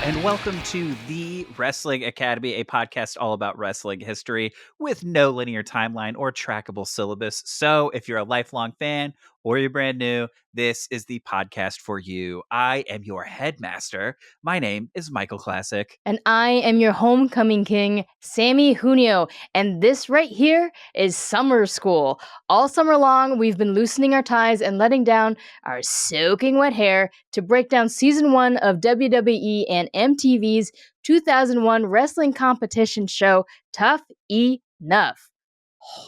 and welcome to The Wrestling Academy, a podcast all about wrestling history with no linear timeline or trackable syllabus. So if you're a lifelong fan or you're brand new, this is the podcast for you. I am your headmaster. My name is Michael Classic. And I am your homecoming king, Samee Junio. And this right here is summer school. All summer long, we've been loosening our ties and letting down our soaking wet hair to break down season 1 of WWE and MTV's 2001 wrestling competition show, Tough Enough.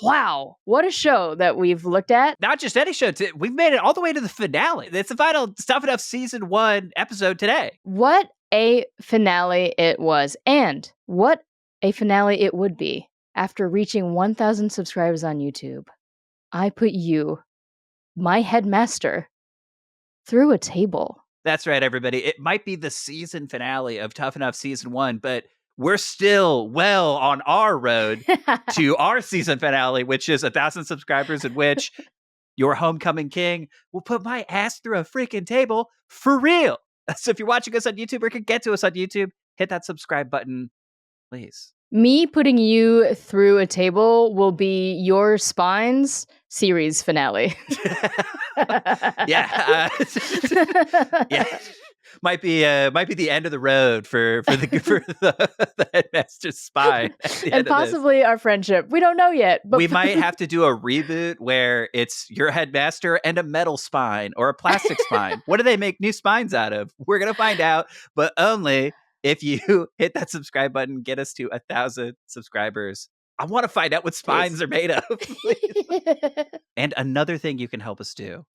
Wow, what a show that we've looked at. Not just any show, we've made it all the way to the finale. It's the final Tough Enough season 1 episode today. What a finale it was, and what a finale it would be after reaching 1,000 subscribers on YouTube. I put you, my headmaster, through a table. That's right, everybody. It might be the season finale of Tough Enough season 1, but we're still well on our road to our season finale, which is 1,000 subscribers, in which your homecoming king will put my ass through a freaking table for real. So if you're watching us on YouTube or can get to us on YouTube, hit that subscribe button, please. Me putting you through a table will be your Spines series finale. Yeah. Yeah. Might be the end of the road for the headmaster's spine. And possibly our friendship. We don't know yet. But we might have to do a reboot where it's your headmaster and a metal spine or a plastic spine. What do they make new spines out of? We're going to find out, but only if you hit that subscribe button, get us to 1,000 subscribers. I want to find out what spines are made of. And another thing you can help us do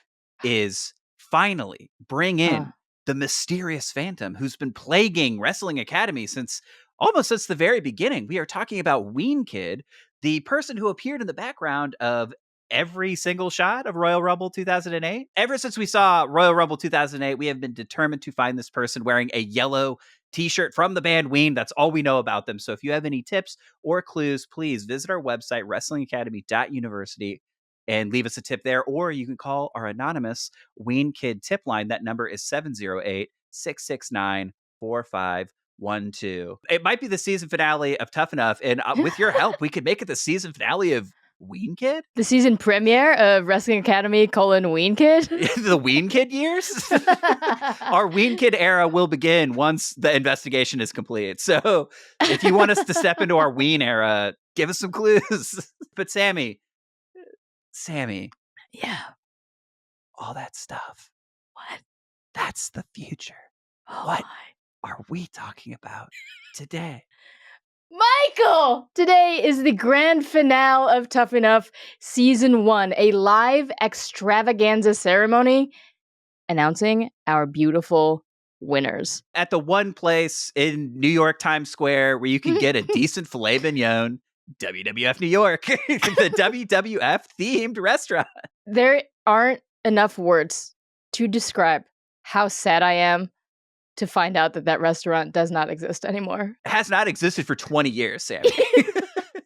is finally bring in the mysterious phantom who's been plaguing Wrestling Academy since the very beginning. We are talking about Ween Kid, the person who appeared in the background of every single shot of Royal Rumble 2008. Ever since we saw Royal Rumble 2008, we have been determined to find this person wearing a yellow t-shirt from the band Ween. That's all we know about them. So if you have any tips or clues, please visit our website, wrestlingacademy.university, and leave us a tip there, or you can call our anonymous Ween Kid tip line. That number is 708-669-4512. It might be the season finale of Tough Enough, and with your help, we could make it the season finale of Ween Kid? The season premiere of Wrestling Academy : Ween Kid? The Ween Kid years? Our Ween Kid era will begin once the investigation is complete. So if you want us to step into our Ween era, give us some clues. But Samee. Yeah. All that stuff. What? That's the future. Oh what my. are we talking about today? Michael! Today is the grand finale of Tough Enough Season 1, a live extravaganza ceremony announcing our beautiful winners. At the one place in New York Times Square where you can get a decent filet mignon, WWF New York, the WWF themed restaurant. There aren't enough words to describe how sad I am to find out that restaurant does not exist anymore. It has not existed for 20 years, Samee.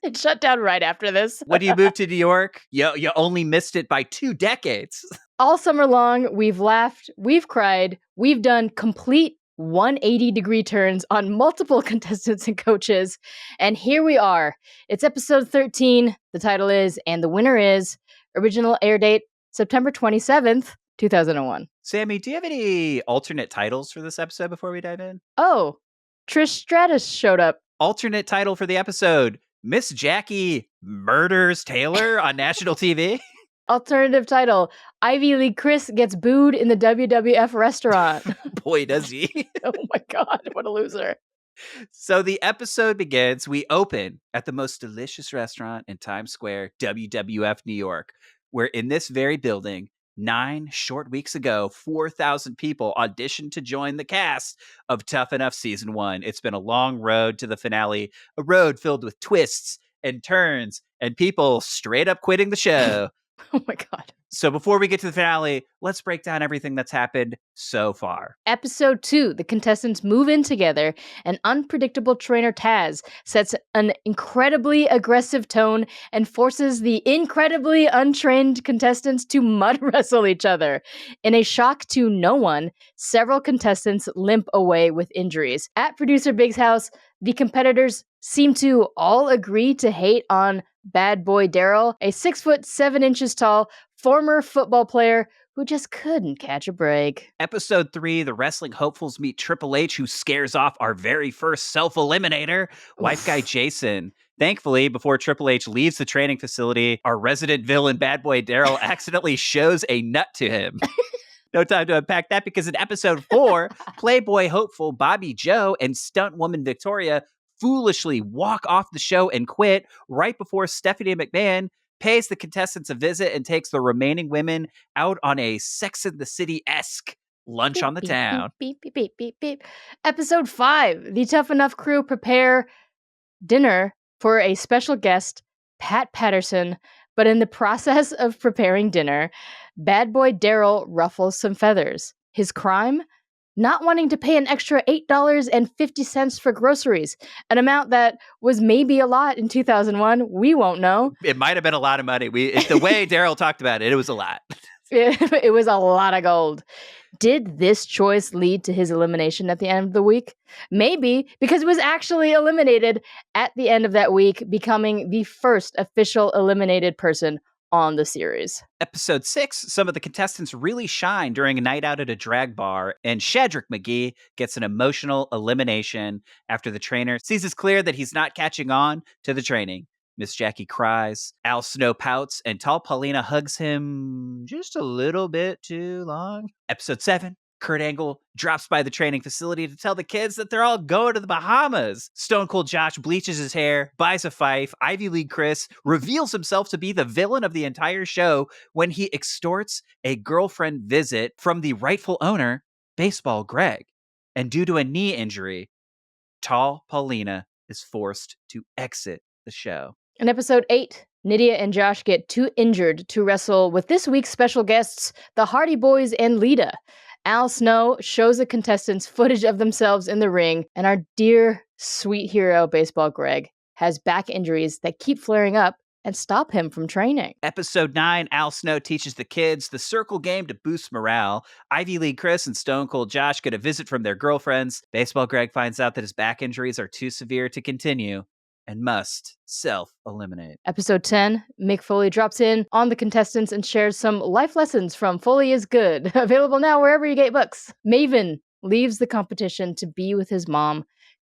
It shut down right after this. When you moved to New York, you only missed it by 2 decades. All summer long, we've laughed, we've cried, we've done complete 180-degree turns on multiple contestants and coaches. And here we are. It's episode 13. The title is, and the winner is, original air date, September 27th, 2001. Samee, do you have any alternate titles for this episode before we dive in? Oh, Trish Stratus showed up. Alternate title for the episode, Miss Jackie murders Taylor on national TV. Alternative title, Ivy League Chris gets booed in the WWF restaurant. Boy, does he. Oh my God, what a loser. So the episode begins. We open at the most delicious restaurant in Times Square, WWF New York, where in this very building, 9 short weeks ago, 4,000 people auditioned to join the cast of Tough Enough Season 1. It's been a long road to the finale, a road filled with twists and turns and people straight up quitting the show. Oh my God. So before we get to the finale, let's break down everything that's happened so far. Episode 2, the contestants move in together, and unpredictable trainer Taz sets an incredibly aggressive tone and forces the incredibly untrained contestants to mud wrestle each other. In a shock to no one, several contestants limp away with injuries. At producer Big's house, the competitors seem to all agree to hate on Bad Boy Daryl, a 6'7" tall former football player who just couldn't catch a break. Episode 3, the wrestling hopefuls meet Triple H, who scares off our very first self-eliminator, wife guy Jason. Thankfully, before Triple H leaves the training facility, our resident villain Bad Boy Daryl accidentally shows a nut to him. No time to unpack that, because in episode 4, Playboy hopeful Bobby Joe and stunt woman Victoria foolishly walk off the show and quit right before Stephanie McMahon pays the contestants a visit and takes the remaining women out on a Sex and the City-esque lunch on the town. Beep, beep, beep, beep, beep. Episode 5, the Tough Enough crew prepare dinner for a special guest, Pat Patterson, but in the process of preparing dinner, Bad Boy Daryl ruffles some feathers. His crime? Not wanting to pay an extra $8.50 for groceries, an amount that was maybe a lot in 2001. We won't know. It might have been a lot of money. The way Daryl talked about it, it was a lot. It was a lot of gold. Did this choice lead to his elimination at the end of the week? Maybe, because it was actually eliminated at the end of that week, becoming the first official eliminated person on the series. Episode 6, some of the contestants really shine during a night out at a drag bar, and Shadrack McGee gets an emotional elimination after the trainer sees it's clear that he's not catching on to the training. Miss Jackie cries, Al Snow pouts, and Tall Paulina hugs him just a little bit too long. Episode 7, Kurt Angle drops by the training facility to tell the kids that they're all going to the Bahamas. Stone Cold Josh bleaches his hair, buys a fife. Ivy League Chris reveals himself to be the villain of the entire show when he extorts a girlfriend visit from the rightful owner, Baseball Greg. And due to a knee injury, Tall Paulina is forced to exit the show. In episode 8, Nidia and Josh get too injured to wrestle with this week's special guests, the Hardy Boys and Lita. Al Snow shows the contestants footage of themselves in the ring, and our dear, sweet hero, Baseball Greg, has back injuries that keep flaring up and stop him from training. Episode 9, Al Snow teaches the kids the circle game to boost morale. Ivy League Chris and Stone Cold Josh get a visit from their girlfriends. Baseball Greg finds out that his back injuries are too severe to continue and must self-eliminate. Episode 10, Mick Foley drops in on the contestants and shares some life lessons from Foley is Good, available now wherever you get books. Maven leaves the competition to be with his mom.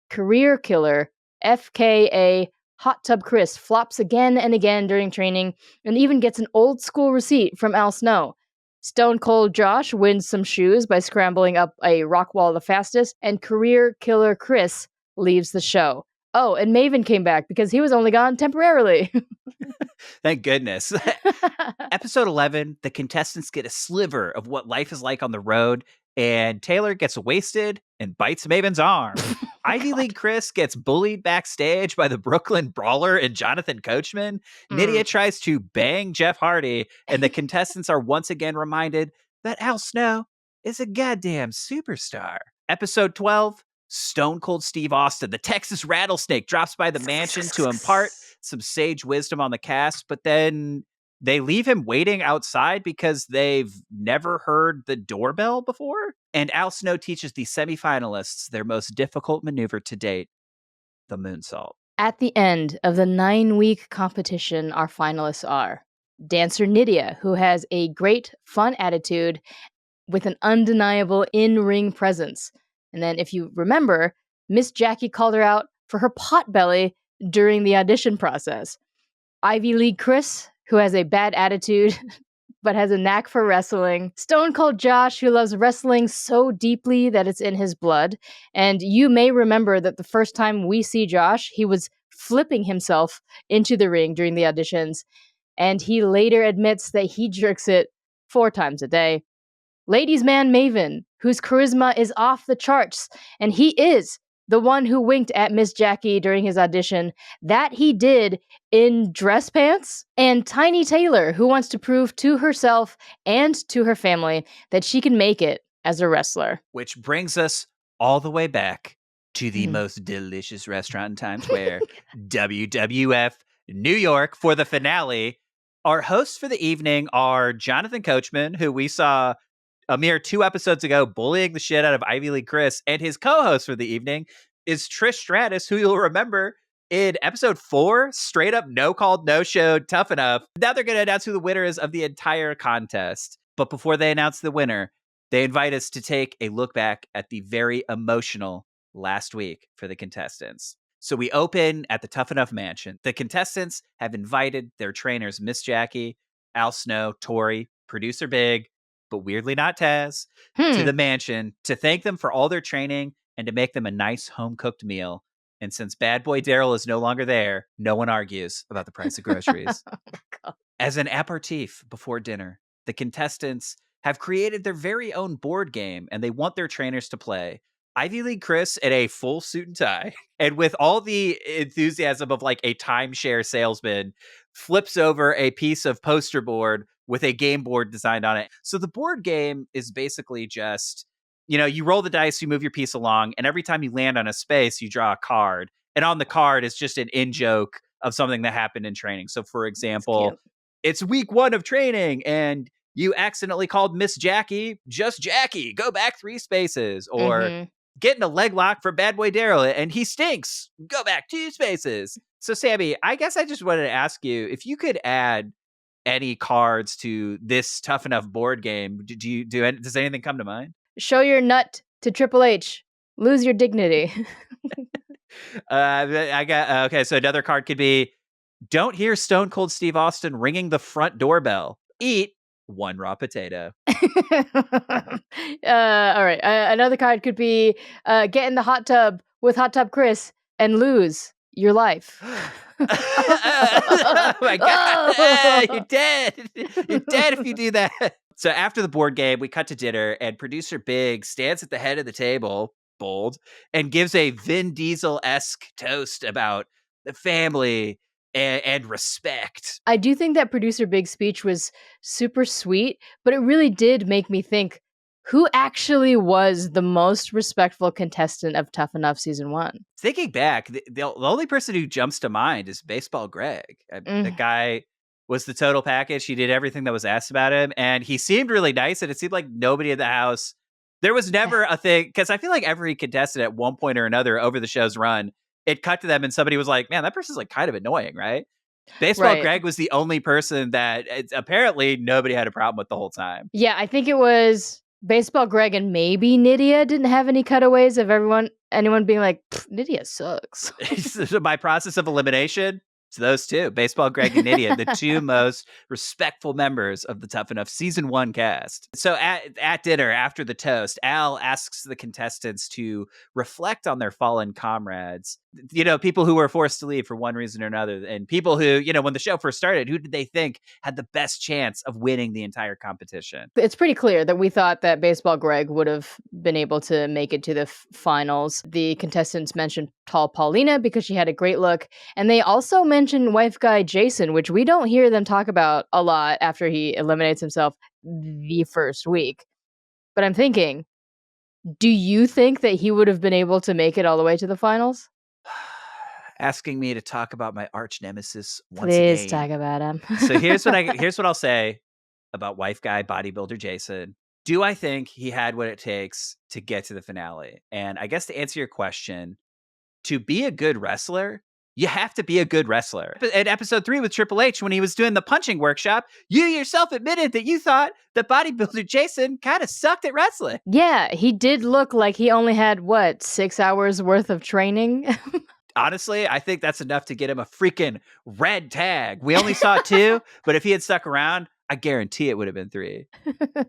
Career killer, FKA Hot Tub Chris, flops again and again during training and even gets an old school receipt from Al Snow. Stone Cold Josh wins some shoes by scrambling up a rock wall the fastest, and career killer Chris leaves the show. Oh, and Maven came back because he was only gone temporarily. Thank goodness. Episode 11, the contestants get a sliver of what life is like on the road, and Taylor gets wasted and bites Maven's arm. Ivy League Chris gets bullied backstage by the Brooklyn Brawler and Jonathan Coachman. Nidia tries to bang Jeff Hardy, and the contestants are once again reminded that Al Snow is a goddamn superstar. Episode 12, Stone Cold Steve Austin, the Texas Rattlesnake, drops by the mansion to impart some sage wisdom on the cast, but then they leave him waiting outside because they've never heard the doorbell before. And Al Snow teaches the semifinalists their most difficult maneuver to date, the moonsault. At the end of the 9-week competition, our finalists are dancer Nidia, who has a great, fun attitude with an undeniable in-ring presence. And then, if you remember, Miss Jackie called her out for her potbelly during the audition process. Ivy League Chris, who has a bad attitude but has a knack for wrestling. Stone Cold Josh, who loves wrestling so deeply that it's in his blood. And you may remember that the first time we see Josh, he was flipping himself into the ring during the auditions. And he later admits that he jerks it 4 times a day. Ladies' man Maven, whose charisma is off the charts, and he is the one who winked at Miss Jackie during his audition, that he did in dress pants, and Tiny Taylor, who wants to prove to herself and to her family that she can make it as a wrestler. Which brings us all the way back to the Mhm. most delicious restaurant in Times Square, WWF New York, for the finale. Our hosts for the evening are Jonathan Coachman, who we saw a mere 2 episodes ago bullying the shit out of Ivy League Chris, and his co-host for the evening is Trish Stratus, who you'll remember in episode 4, straight up no-called, no-showed, Tough Enough. Now they're going to announce who the winner is of the entire contest. But before they announce the winner, they invite us to take a look back at the very emotional last week for the contestants. So we open at the Tough Enough Mansion. The contestants have invited their trainers, Miss Jackie, Al Snow, Tori, producer Big, but weirdly not Taz, to the mansion to thank them for all their training and to make them a nice home-cooked meal. And since Bad Boy Daryl is no longer there, no one argues about the price of groceries. As an aperitif before dinner, the contestants have created their very own board game, and they want their trainers to play. Ivy League Chris in a full suit and tie, and with all the enthusiasm of like a timeshare salesman, flips over a piece of poster board with a game board designed on it. So the board game is basically just, you roll the dice, you move your piece along, and every time you land on a space, you draw a card. And on the card is just an in-joke of something that happened in training. So for example, it's week 1 of training, and you accidentally called Miss Jackie just Jackie. Go back 3 spaces. Or getting a leg lock for Bad Boy Daryl, and he stinks. Go back 2 spaces. So, Samee, I guess I just wanted to ask you if you could add any cards to this Tough Enough board game. Does anything come to mind? Show your nut to Triple H. Lose your dignity. Okay. So another card could be: don't hear Stone Cold Steve Austin ringing the front doorbell. Eat 1 raw potato. All right. Another card could be get in the hot tub with Hot Tub Chris and lose your life. Oh my God. You're dead. You're dead if you do that. So after the board game, we cut to dinner, and producer Big stands at the head of the table, bold, and gives a Vin Diesel-esque toast about the family and respect. I do think that producer Big's speech was super sweet, but it really did make me think, who actually was the most respectful contestant of Tough Enough Season 1? Thinking back, the only person who jumps to mind is Baseball Greg. The guy was the total package. He did everything that was asked about him, and he seemed really nice, and it seemed like nobody in the house... There was never a thing, because I feel like every contestant at one point or another over the show's run, it cut to them and somebody was like, man, that person's like kind of annoying, right? Baseball Greg was the only person that apparently nobody had a problem with the whole time. Yeah, I think it was Baseball Greg and maybe Nidia didn't have any cutaways of anyone being like, Nidia sucks. So by process of elimination, it's those two, Baseball Greg and Nidia, the 2 most respectful members of the Tough Enough Season 1 cast. So at dinner, after the toast, Al asks the contestants to reflect on their fallen comrades. People who were forced to leave for one reason or another, and people who, when the show first started, who did they think had the best chance of winning the entire competition? It's pretty clear that we thought that Baseball Greg would have been able to make it to the finals. The contestants mentioned Tall Paulina because she had a great look, and they also mentioned wife guy Jason, which we don't hear them talk about a lot after he eliminates himself the first week. But I'm thinking, do you think that he would have been able to make it all the way to the finals? Asking me to talk about my arch nemesis once again. Please talk about him. So here's what I'll say about wife guy bodybuilder Jason. Do I think he had what it takes to get to the finale? And I guess to answer your question, to be a good wrestler, you have to be a good wrestler. In episode 3 with Triple H, when he was doing the punching workshop, you yourself admitted that you thought that bodybuilder Jason kind of sucked at wrestling. Yeah, he did look like he only had, 6 hours worth of training? Honestly, I think that's enough to get him a freaking red tag. We only saw 2, but if he had stuck around, I guarantee it would have been 3.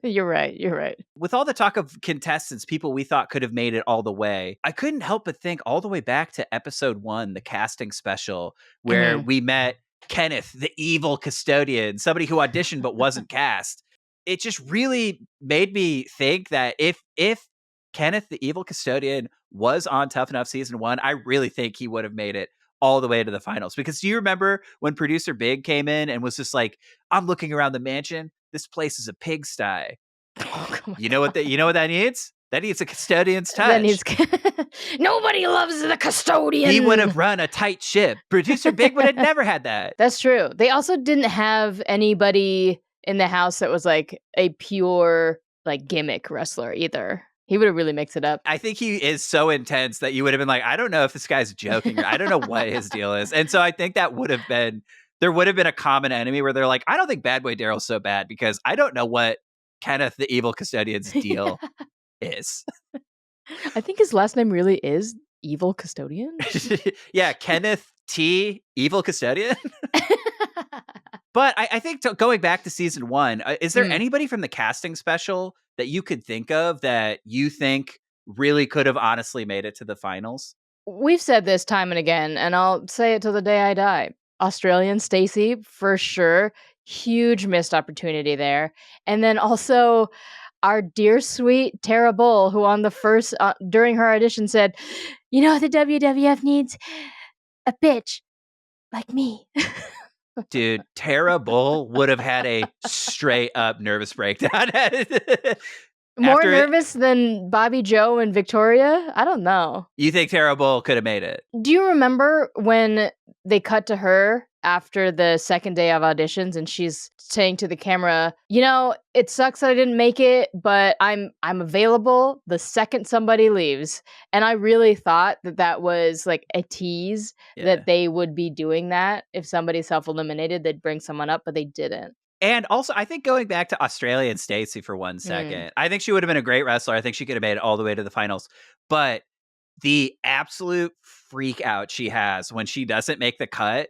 You're right. With all the talk of contestants, people we thought could have made it all the way, I couldn't help but think all the way back to episode 1, the casting special, where we met Kenneth, the evil custodian, somebody who auditioned but wasn't cast. It just really made me think that if Kenneth, the evil custodian, was on Tough Enough season 1, I really think he would have made it all the way to the finals. Because do you remember when producer Big came in and was just like, I'm looking around the mansion. This place is a pigsty. Oh, You know what that needs? That needs a custodian's touch. That needs nobody loves the custodian. He would have run a tight ship. Producer Big would have never had that. That's true. They also didn't have anybody in the house that was like a pure like gimmick wrestler either. He would have really mixed it up. I think he is so intense that you would have been like, I don't know if this guy's joking or I don't know what his deal is. And so I think that would have been, there would have been a common enemy where they're like, I don't think Bad Boy Daryl's so bad because I don't know what Kenneth the Evil Custodian's deal is. I think his last name really is Evil Custodian. Yeah, Kenneth T. Evil Custodian. But I think going back to season 1, is there anybody from the casting special that you could think of that you think really could have honestly made it to the finals? We've said this time and again, and I'll say it till the day I die. Australian Stacey, for sure. Huge missed opportunity there. And then also our dear sweet Tara Bull, who on the first, during her audition said, you know, the WWF needs a bitch like me. Dude, Tara Bull would have had a straight up nervous breakdown. More nervous than Bobby Joe and Victoria? I don't know. You think Tara Bull could have made it? Do you remember when they cut to her after the second day of auditions and she's saying to the camera, you know, it sucks that I didn't make it, but I'm available the second somebody leaves. And I really thought that was like a tease that they would be doing that. If somebody self-eliminated, they'd bring someone up, but they didn't. And also, I think going back to Australian Stacey for 1 second, I think she would have been a great wrestler. I think she could have made it all the way to the finals. But the absolute freak out she has when she doesn't make the cut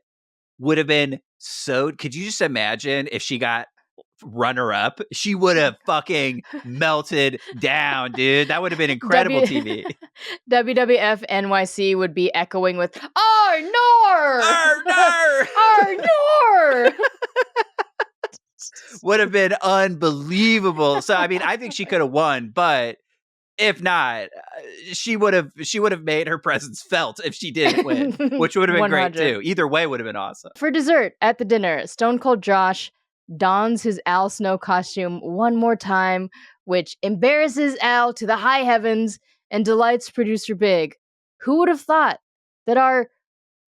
would have been so... Could you just imagine if she got runner-up? She would have fucking melted down, dude. That would have been incredible TV. WWF NYC would be echoing with, Arnor! Arnor! Arnor! Would have been unbelievable. So I mean, I think she could have won, but if not, she would have made her presence felt if she didn't win, which would have been 100. great too. Either way would have been awesome. For dessert at the dinner, Stone Cold Josh dons his Al Snow costume one more time, which embarrasses Al to the high heavens and delights producer Big. Who would have thought that our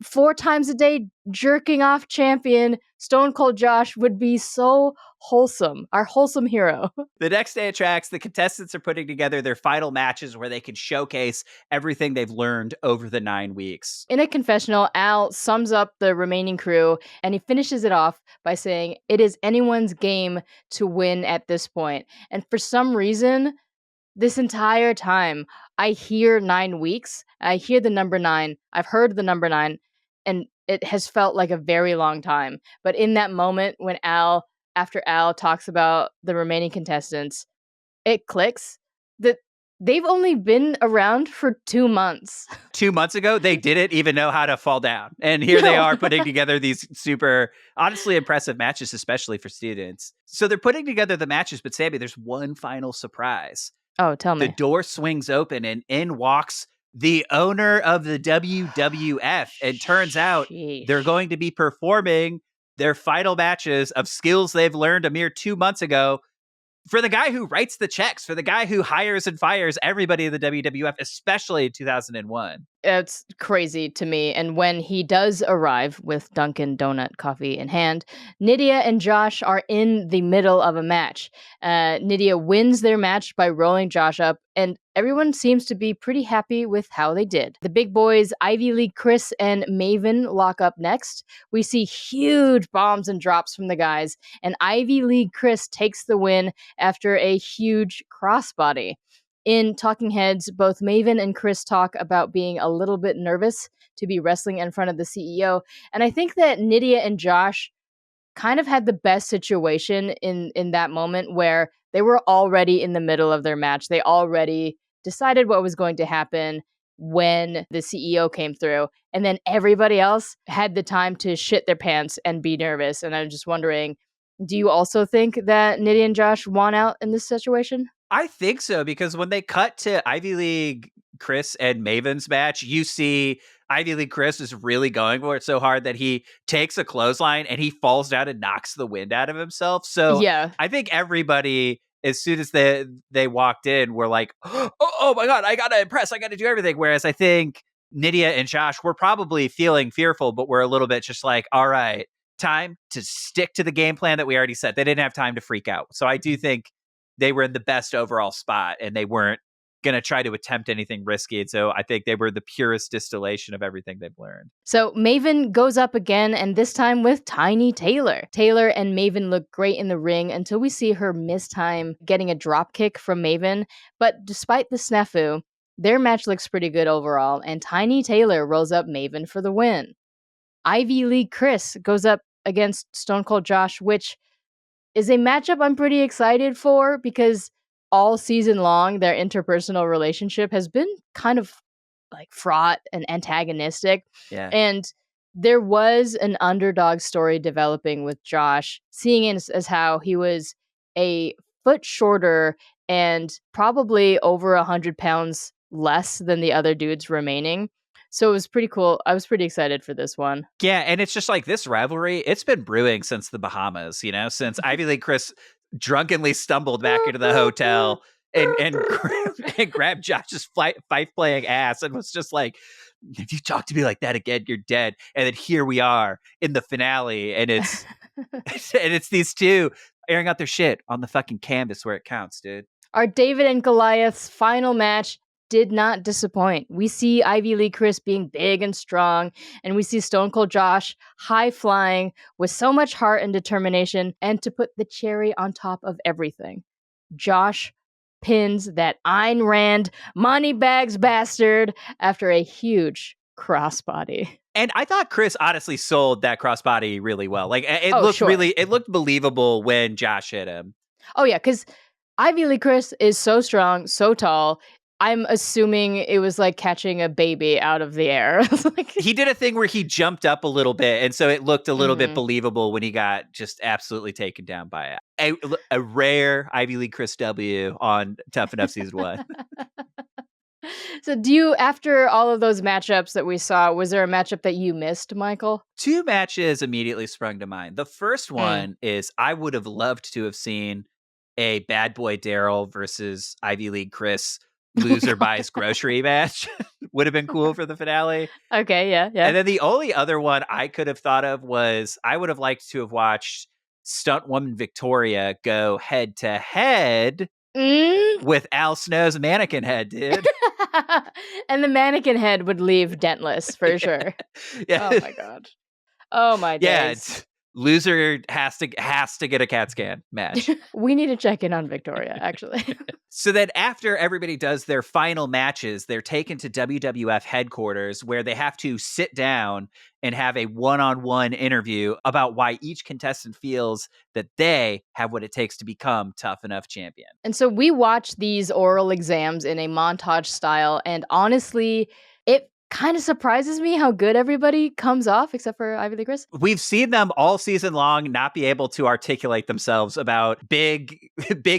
4 times a day jerking off champion Stone Cold Josh would be so wholesome, our wholesome hero. The next day at Tracks, the contestants are putting together their final matches where they can showcase everything they've learned over the 9 weeks. In a confessional, Al sums up the remaining crew and he finishes it off by saying, it is anyone's game to win at this point. And for some reason, this entire time, I hear 9 weeks. I hear the number 9. I've heard the number 9. And it has felt like a very long time. But in that moment when after Al talks about the remaining contestants, it clicks that they've only been around for 2 months. 2 months ago, they didn't even know how to fall down. And here they are putting together these super, honestly impressive matches, especially for students. So they're putting together the matches, but Samee, there's one final surprise. Oh, tell me. The door swings open and in walks the owner of the WWF. And turns out they're going to be performing their final matches of skills they've learned a mere 2 months ago for the guy who writes the checks, for the guy who hires and fires everybody in the WWF, especially in 2001. It's crazy to me. And when he does arrive with Dunkin' Donut coffee in hand, Nidia and Josh are in the middle of a match. Nidia wins their match by rolling Josh up, and everyone seems to be pretty happy with how they did. The big boys, Ivy League Chris and Maven, lock up next. We see huge bombs and drops from the guys, and Ivy League Chris takes the win after a huge crossbody. In Talking Heads, both Maven and Chris talk about being a little bit nervous to be wrestling in front of the CEO. And I think that Nidia and Josh kind of had the best situation in that moment where they were already in the middle of their match. They already decided what was going to happen when the CEO came through. And then everybody else had the time to shit their pants and be nervous. And I'm just wondering, do you also think that Nidia and Josh won out in this situation? I think so, because when they cut to Ivy League Chris and Maven's match, you see Ivy League Chris is really going for it so hard that he takes a clothesline and he falls down and knocks the wind out of himself. So Yeah. I think everybody, as soon as they walked in, were like, oh my God, I got to impress. I got to do everything. Whereas I think Nidia and Josh were probably feeling fearful, but we're a little bit just like, all right, time to stick to the game plan that we already set. They didn't have time to freak out. So I do think they were in the best overall spot and they weren't going to try to attempt anything risky. And so I think they were the purest distillation of everything they've learned. So Maven goes up again, and this time with Tiny Taylor. Taylor and Maven look great in the ring until we see her miss time getting a drop kick from Maven. But despite the snafu, their match looks pretty good overall, and Tiny Taylor rolls up Maven for the win. Ivy League Chris goes up against Stone Cold Josh, which is a matchup I'm pretty excited for because all season long, their interpersonal relationship has been kind of like fraught and antagonistic. Yeah. And there was an underdog story developing with Josh, seeing it as how he was a foot shorter and probably over 100 pounds less than the other dudes remaining. So it was pretty cool. I was pretty excited for this one. Yeah, and it's just like this rivalry, it's been brewing since the Bahamas, since Ivy League Chris drunkenly stumbled back into the hotel and grabbed Josh's fife playing ass and was just like, if you talk to me like that again, you're dead. And then here we are in the finale, and it's and it's these two airing out their shit on the fucking canvas where it counts, dude. Our David and Goliath's final match did not disappoint. We see Ivy League Chris being big and strong, and we see Stone Cold Josh high flying with so much heart and determination. And to put the cherry on top of everything, Josh pins that Ayn Rand moneybags bastard after a huge crossbody. And I thought Chris honestly sold that crossbody really well. Like it looked believable when Josh hit him. Oh yeah, because Ivy League Chris is so strong, so tall. I'm assuming it was like catching a baby out of the air. He did a thing where he jumped up a little bit, and so it looked a little bit believable when he got just absolutely taken down by it. A rare Ivy League Chris W on Tough Enough Season 1. So after all of those matchups that we saw, was there a matchup that you missed, Michael? 2 matches immediately sprung to mind. The first one is I would have loved to have seen a Bad Boy Daryl versus Ivy League Chris loser buys grocery match. Would have been cool for the finale. Okay, yeah. And then the only other one I could have thought of was I would have liked to have watched Stunt Woman Victoria go head to head with Al Snow's mannequin head, dude. And the mannequin head would leave dentless for sure. Yeah. Oh my god. Oh my days. Yeah, loser has to get a CAT scan match. We need to check in on Victoria, actually. So then after everybody does their final matches, they're taken to WWF headquarters where they have to sit down and have a one-on-one interview about why each contestant feels that they have what it takes to become Tough Enough champion. And so we watch these oral exams in a montage style, and honestly, it kind of surprises me how good everybody comes off, except for Ivy League Chris. We've seen them all season long not be able to articulate themselves about big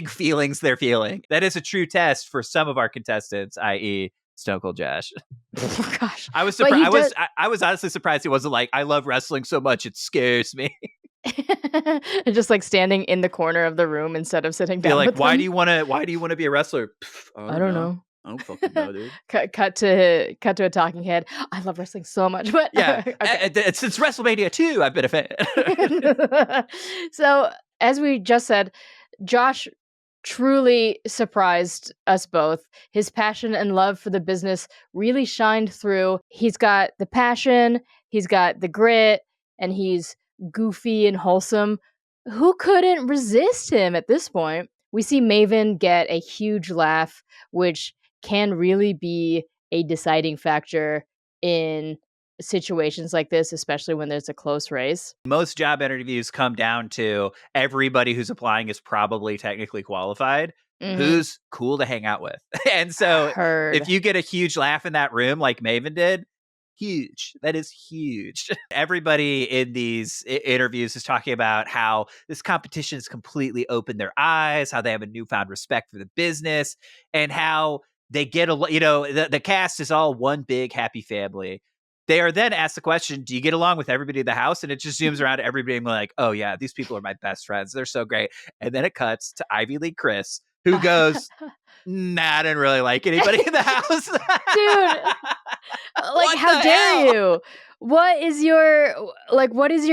feelings they're feeling. That is a true test for some of our contestants, i.e. Stone Cold Josh. Oh, gosh. I was surprised. I was honestly surprised he wasn't like, I love wrestling so much it scares me. And just like standing in the corner of the room instead of sitting down. Like, why do you want to be a wrestler? I don't know. I don't fucking know, dude. cut to a talking head. I love wrestling so much, but yeah, since WrestleMania 2, I've been a fan. So, as we just said, Josh truly surprised us both. His passion and love for the business really shined through. He's got the passion, he's got the grit, and he's goofy and wholesome. Who couldn't resist him at this point? We see Maven get a huge laugh, which can really be a deciding factor in situations like this, especially when there's a close race. Most job interviews come down to everybody who's applying is probably technically qualified. Who's cool to hang out with. And so if you get a huge laugh in that room like Maven did, huge. That is huge. Everybody in these interviews is talking about how this competition has completely opened their eyes, how they have a newfound respect for the business, and how They get the cast is all one big happy family. They are then asked the question, do you get along with everybody in the house? And it just zooms around to everybody and like, oh yeah, these people are my best friends. They're so great. And then it cuts to Ivy League Chris, who goes, nah, I didn't really like anybody in the house. Dude, like, how dare you? What is your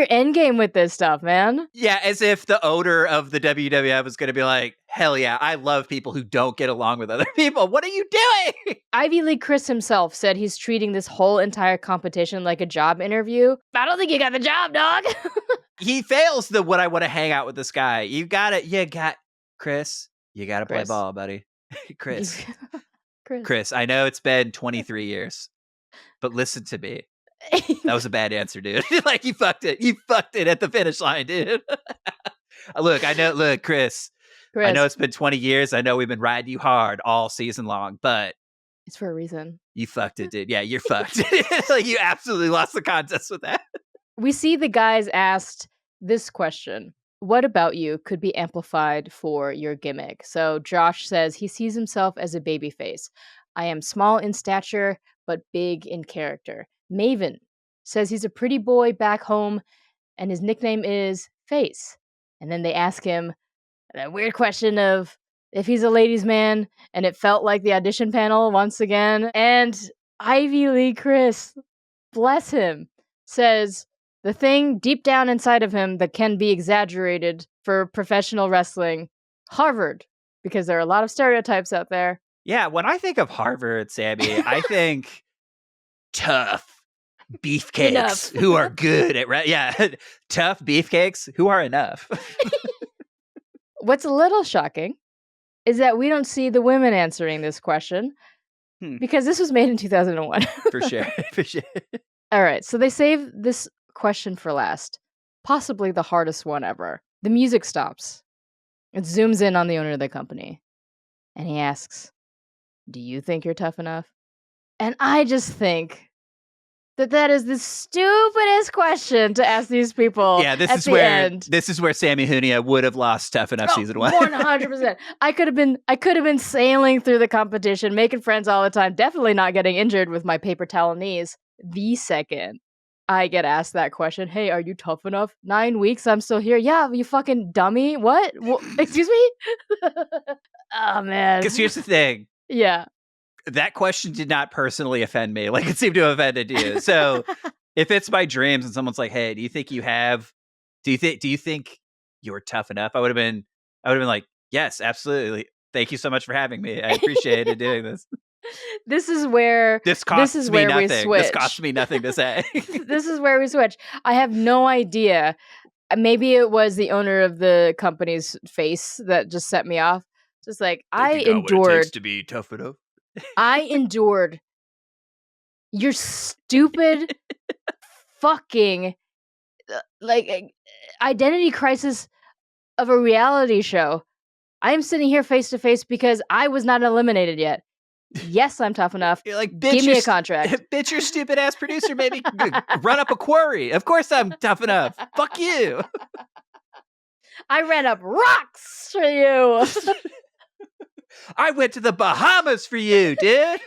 end game with this stuff, man? Yeah, as if the owner of the WWF was going to be like, hell yeah, I love people who don't get along with other people. What are you doing? Ivy League Chris himself said he's treating this whole entire competition like a job interview. I don't think you got the job, dog. He fails the what I want to hang out with this guy. Chris, you got to play ball, buddy. Chris. Chris, I know it's been 23 years, but listen to me. That was a bad answer, dude. Like, you fucked it. You fucked it at the finish line, dude. Look, Chris, I know it's been 20 years. I know we've been riding you hard all season long, but it's for a reason. You fucked it, dude. Yeah, you're fucked. Like, you absolutely lost the contest with that. We see the guys asked this question. What about you could be amplified for your gimmick? So Josh says he sees himself as a babyface. I am small in stature, but big in character. Maven says he's a pretty boy back home, and his nickname is Face. And then they ask him that weird question of if he's a ladies' man, and it felt like the audition panel once again. And Ivy League Chris, bless him, says the thing deep down inside of him that can be exaggerated for professional wrestling, Harvard, because there are a lot of stereotypes out there. Yeah, when I think of Harvard, Samee, I think tough beefcakes who are good at tough beefcakes who are enough. What's a little shocking is that we don't see the women answering this question because this was made in 2001. For sure. All right, so they save this question for last, possibly the hardest one ever. The music stops. It zooms in on the owner of the company, and he asks, do you think you're tough enough? And I just think that is the stupidest question to ask these people. Yeah, this is where Samee Hunia would have lost Tough Enough season 1. 100%. I could have been sailing through the competition, making friends all the time, definitely not getting injured with my paper towel knees. The second I get asked that question, hey, are you tough enough? 9 weeks, I'm still here. Yeah, you fucking dummy. What? Excuse me? Oh, man. Because here's the thing. Yeah. That question did not personally offend me. Like, it seemed to have offended you. So if it's my dreams and someone's like, hey, do you think you're tough enough? I would have been like, yes, absolutely. Thank you so much for having me. I appreciated doing this. This is where we switch. This costs me nothing to say. This is where we switch. I have no idea. Maybe it was the owner of the company's face that just set me off. Just like, I endured what it takes to be tough enough. I endured your stupid fucking identity crisis of a reality show. I am sitting here face to face because I was not eliminated yet. Yes, I'm tough enough. You're like, give me a contract. Bitch, your stupid ass producer made me run up a quarry. Of course I'm tough enough. Fuck you. I ran up rocks for you. I went to the Bahamas for you, dude.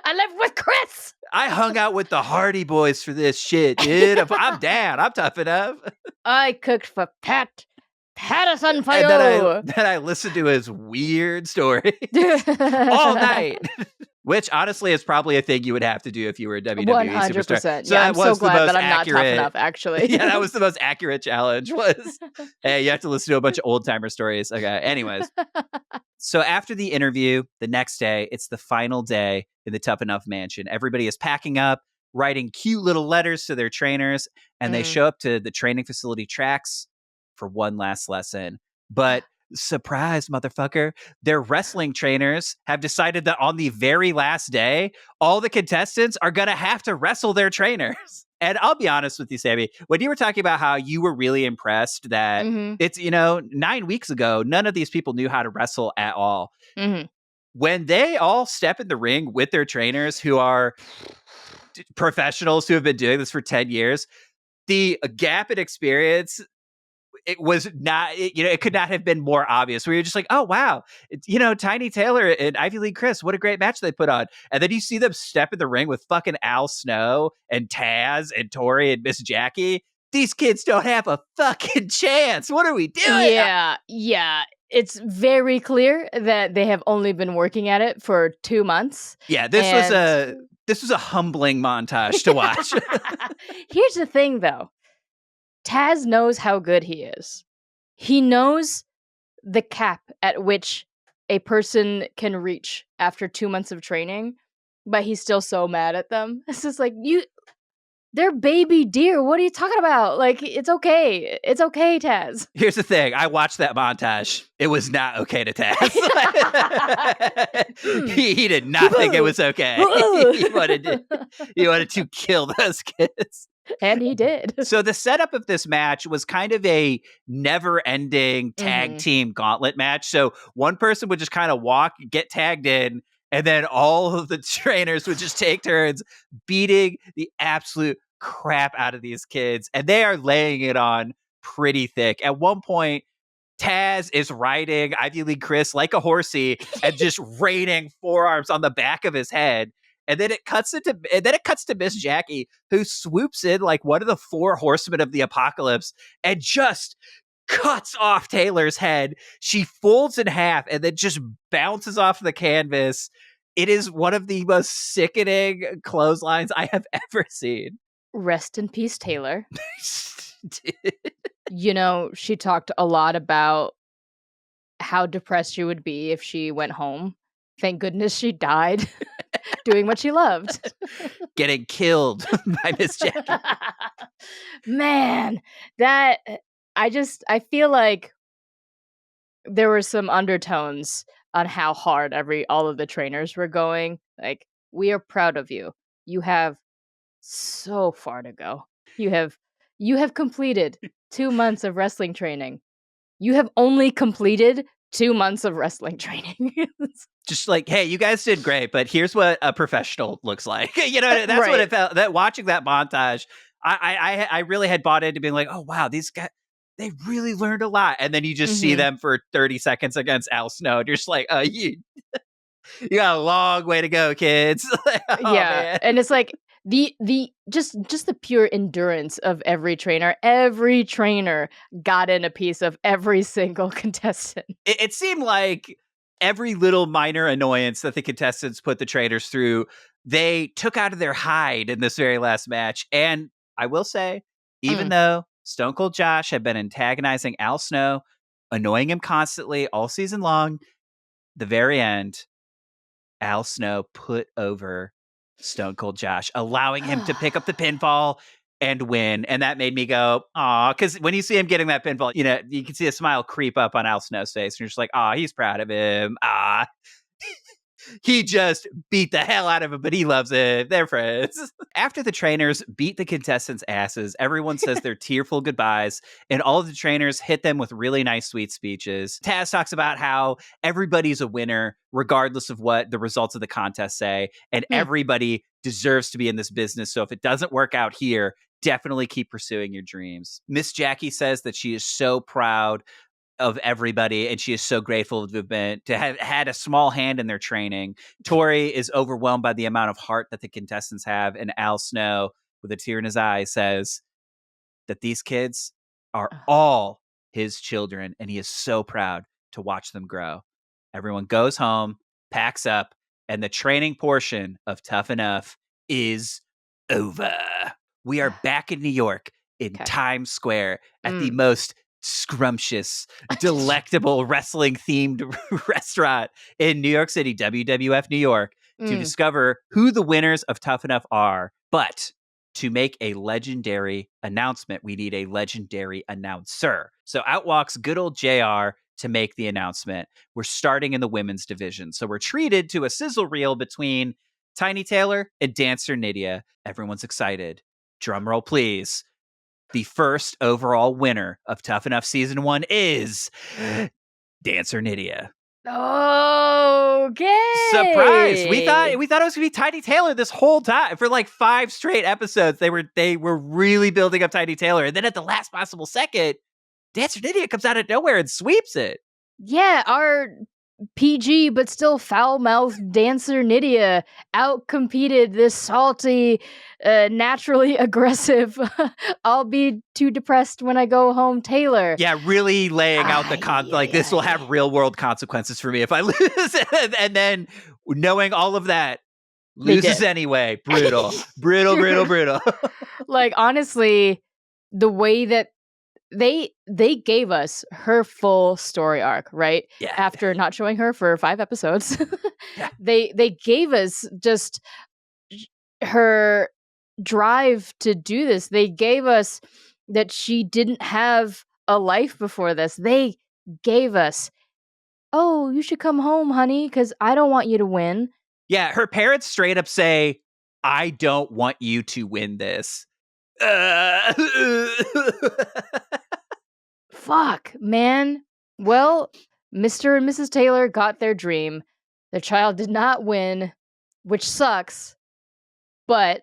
I lived with Chris. I hung out with the Hardy Boys for this shit, dude. I'm down. I'm tough enough. I cooked for Patterson for you. Then I listened to his weird story all night. Which, honestly, is probably a thing you would have to do if you were a WWE 100%. superstar. So yeah, I'm so glad that I'm not tough enough, actually. Yeah, that was the most accurate challenge. Was, hey, you have to listen to a bunch of old-timer stories. Okay, anyways. So after the interview, the next day, it's the final day in the Tough Enough mansion. Everybody is packing up, writing cute little letters to their trainers, and they show up to the training facility tracks for one last lesson. But surprise, motherfucker, their wrestling trainers have decided that on the very last day, all the contestants are going to have to wrestle their trainers. And I'll be honest with you, Samee, when you were talking about how you were really impressed that it's, 9 weeks ago, none of these people knew how to wrestle at all. When they all step in the ring with their trainers who are professionals who have been doing this for 10 years, the gap in experience it was not, it could not have been more obvious. Where you're just like, oh, wow, Tiny Taylor and Ivy League Chris, what a great match they put on. And then you see them step in the ring with fucking Al Snow and Taz and Tori and Miss Jackie. These kids don't have a fucking chance. What are we doing? Yeah. It's very clear that they have only been working at it for 2 months. Yeah, this was a humbling montage to watch. Here's the thing, though. Taz knows how good he is. He knows the cap at which a person can reach after 2 months of training, but he's still so mad at them. It's just like, they're baby deer. What are you talking about? Like, it's okay. It's okay, Taz. Here's the thing. I watched that montage. It was not okay to Taz. he did not think it was okay. he wanted to kill those kids. And he did. So the setup of this match was kind of a never-ending tag team gauntlet match. So one person would just kind of walk, get tagged in, and then all of the trainers would just take turns beating the absolute crap out of these kids. And they are laying it on pretty thick. At one point, Taz is riding Ivy League Chris like a horsey and just raining forearms on the back of his head. And then it cuts to Miss Jackie, who swoops in like one of the 4 horsemen of the apocalypse and just cuts off Taylor's head. She folds in half and then just bounces off the canvas. It is one of the most sickening clotheslines I have ever seen. Rest in peace, Taylor. She talked a lot about how depressed she would be if she went home. Thank goodness she died doing what she loved. Getting killed by Miss Jackie. Man, I feel like there were some undertones on how hard all of the trainers were going. Like, we are proud of you. You have so far to go. You have completed 2 months of wrestling training. You have only completed 2 months of wrestling training. Just like, hey, you guys did great, but here's what a professional looks like. That's right. What it felt. That watching that montage, I really had bought into being like, oh wow, these guys, they really learned a lot. And then you just see them for 30 seconds against Al Snow, and you're just like, you got a long way to go, kids. Man. And it's like the just the pure endurance of every trainer. Every trainer got in a piece of every single contestant. It seemed like every little minor annoyance that the contestants put the trainers through, they took out of their hide in this very last match. And I will say, even though Stone Cold Josh had been antagonizing Al Snow, annoying him constantly all season long, the very end, Al Snow put over Stone Cold Josh, allowing him to pick up the pinfall and win. And that made me go, aw, because when you see him getting that pinfall, you can see a smile creep up on Al Snow's face. And you're just like, aw, he's proud of him. Ah, he just beat the hell out of him, but he loves it. They're friends. After the trainers beat the contestants' asses, everyone says their tearful goodbyes, and all of the trainers hit them with really nice, sweet speeches. Taz talks about how everybody's a winner, regardless of what the results of the contest say, and everybody deserves to be in this business. So if it doesn't work out here, definitely keep pursuing your dreams. Miss Jackie says that she is so proud of everybody, and she is so grateful to have had a small hand in their training. Tori is overwhelmed by the amount of heart that the contestants have, and Al Snow, with a tear in his eye, says that these kids are all his children, and he is so proud to watch them grow. Everyone goes home, packs up, and the training portion of Tough Enough is over. We are back in New York in Times Square at the most scrumptious, delectable wrestling-themed restaurant in New York City, WWF New York, to discover who the winners of Tough Enough are. But to make a legendary announcement, we need a legendary announcer. So out walks good old JR to make the announcement. We're starting in the women's division. So we're treated to a sizzle reel between Tiny Taylor and Dancer Nidia. Everyone's excited. Drum roll, please. The first overall winner of Tough Enough Season 1 is Dancer Nidia. Okay. Surprise! We thought it was gonna be Tiny Taylor this whole time. For like 5 straight episodes, they were really building up Tiny Taylor, and then at the last possible second, Dancer Nidia comes out of nowhere and sweeps it. Yeah, our PG but still foul-mouthed dancer Nidia outcompeted this salty, naturally aggressive, I'll be too depressed when I go home Taylor. Yeah, really laying out the this will have real-world consequences for me if I lose. And then knowing all of that, loses anyway. Brutal. Brutal. Like, honestly, the way that they gave us her full story arc, right? Yeah. After not showing her for 5 episodes. Yeah. They gave us just her drive to do this. They gave us that she didn't have a life before this. They gave us, oh, you should come home, honey, because I don't want you to win. Yeah, her parents straight up say, I don't want you to win this. Fuck, man. Well, Mr. and Mrs. Taylor got their dream. The child did not win, which sucks. But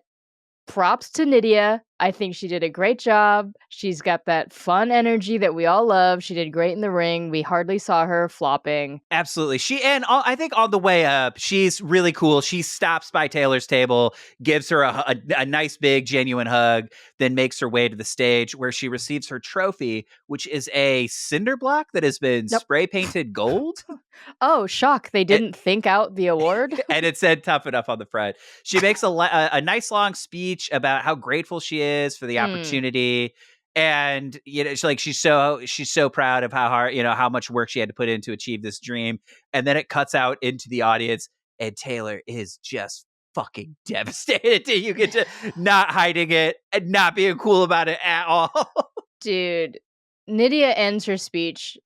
props to Nidia. I think she did a great job. She's got that fun energy that we all love. She did great in the ring. We hardly saw her flopping. Absolutely. I think on the way up, she's really cool. She stops by Taylor's table, gives her a nice, big, genuine hug, then makes her way to the stage where she receives her trophy, which is a cinder block that has been spray painted gold. Oh, shock. They didn't think out the award. And it said tough enough on the front. She makes a nice long speech about how grateful she is for the opportunity. And, you know, she's so proud of how hard, you know, how much work she had to put in to achieve this dream. And then it cuts out into the audience and Taylor is just fucking devastated. You get to not hiding it and not being cool about it at all. Dude, Nidia ends her speech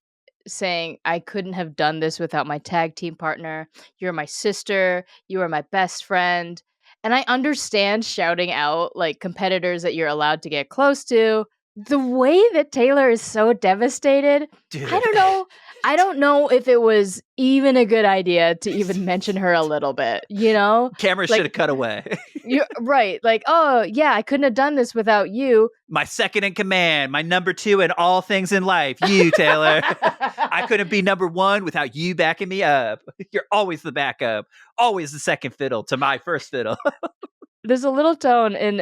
saying, I couldn't have done this without my tag team partner. You're my sister. You are my best friend. And I understand shouting out like competitors that you're allowed to get close to. The way that Taylor is so devastated, dude. I don't know if it was even a good idea to even mention her a little bit, you know? Camera should have cut away. You're right. Like, oh, yeah, I couldn't have done this without you. My second in command, my number 2 in all things in life, you, Taylor. I couldn't be number 1 without you backing me up. You're always the backup, always the second fiddle to my first fiddle. There's a little tone in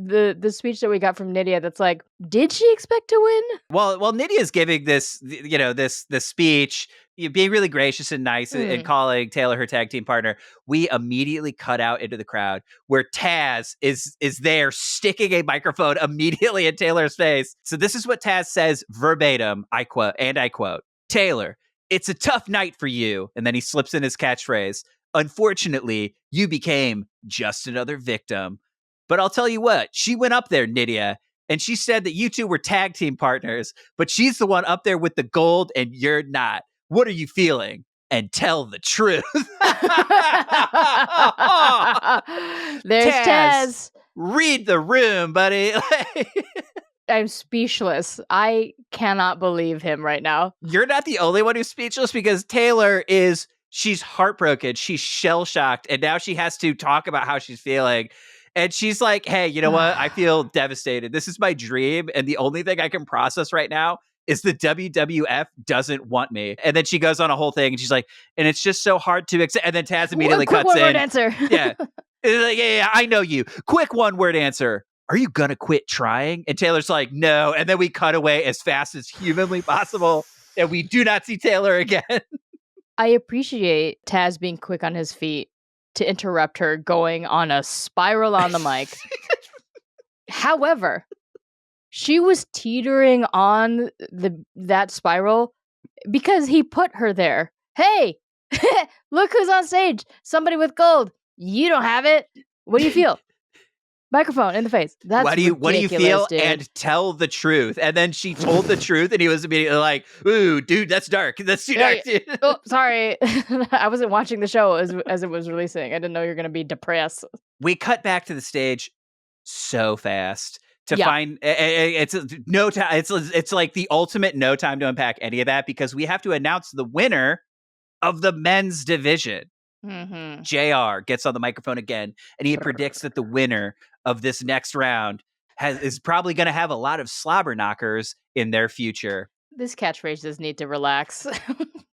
the speech that we got from Nidia that's like, did she expect to win? Well, Nidia's giving this, you know, this speech, being really gracious and nice and calling Taylor her tag team partner. We immediately cut out into the crowd where Taz is there sticking a microphone immediately in Taylor's face. So this is what Taz says verbatim, I quote, Taylor, it's a tough night for you. And then he slips in his catchphrase. Unfortunately, you became just another victim. But I'll tell you what, she went up there, Nidia, and she said that you two were tag team partners, but she's the one up there with the gold and you're not. What are you feeling? And tell the truth. There's Taz. Read the room, buddy. I'm speechless. I cannot believe him right now. You're not the only one who's speechless because Taylor she's heartbroken. She's shell-shocked. And now she has to talk about how she's feeling. And she's like, hey, you know what? I feel devastated. This is my dream. And the only thing I can process right now is the WWF doesn't want me. And then she goes on a whole thing. And she's like, and it's just so hard to accept. And then Taz immediately cuts in. One-word answer. Yeah. Like, yeah, I know you. Quick one-word answer. Are you going to quit trying? And Taylor's like, no. And then we cut away as fast as humanly possible. And we do not see Taylor again. I appreciate Taz being quick on his feet to interrupt her going on a spiral on the mic. However, she was teetering on that spiral because he put her there. Hey, look who's on stage. Somebody with gold. You don't have it. What do you feel? Microphone in the face. That's what do you feel? Dude. And tell the truth. And then she told the truth, and he was immediately like, "Ooh, dude, that's dark. That's too dark." Dude. Oh, sorry, I wasn't watching the show as it was releasing. I didn't know you were going to be depressed. We cut back to the stage so fast to find it's no time. It's like the ultimate no time to unpack any of that because we have to announce the winner of the men's division. Mm-hmm. JR gets on the microphone again, and he predicts that the winner of this next round is probably going to have a lot of slobber knockers in their future. This catchphrases need to relax.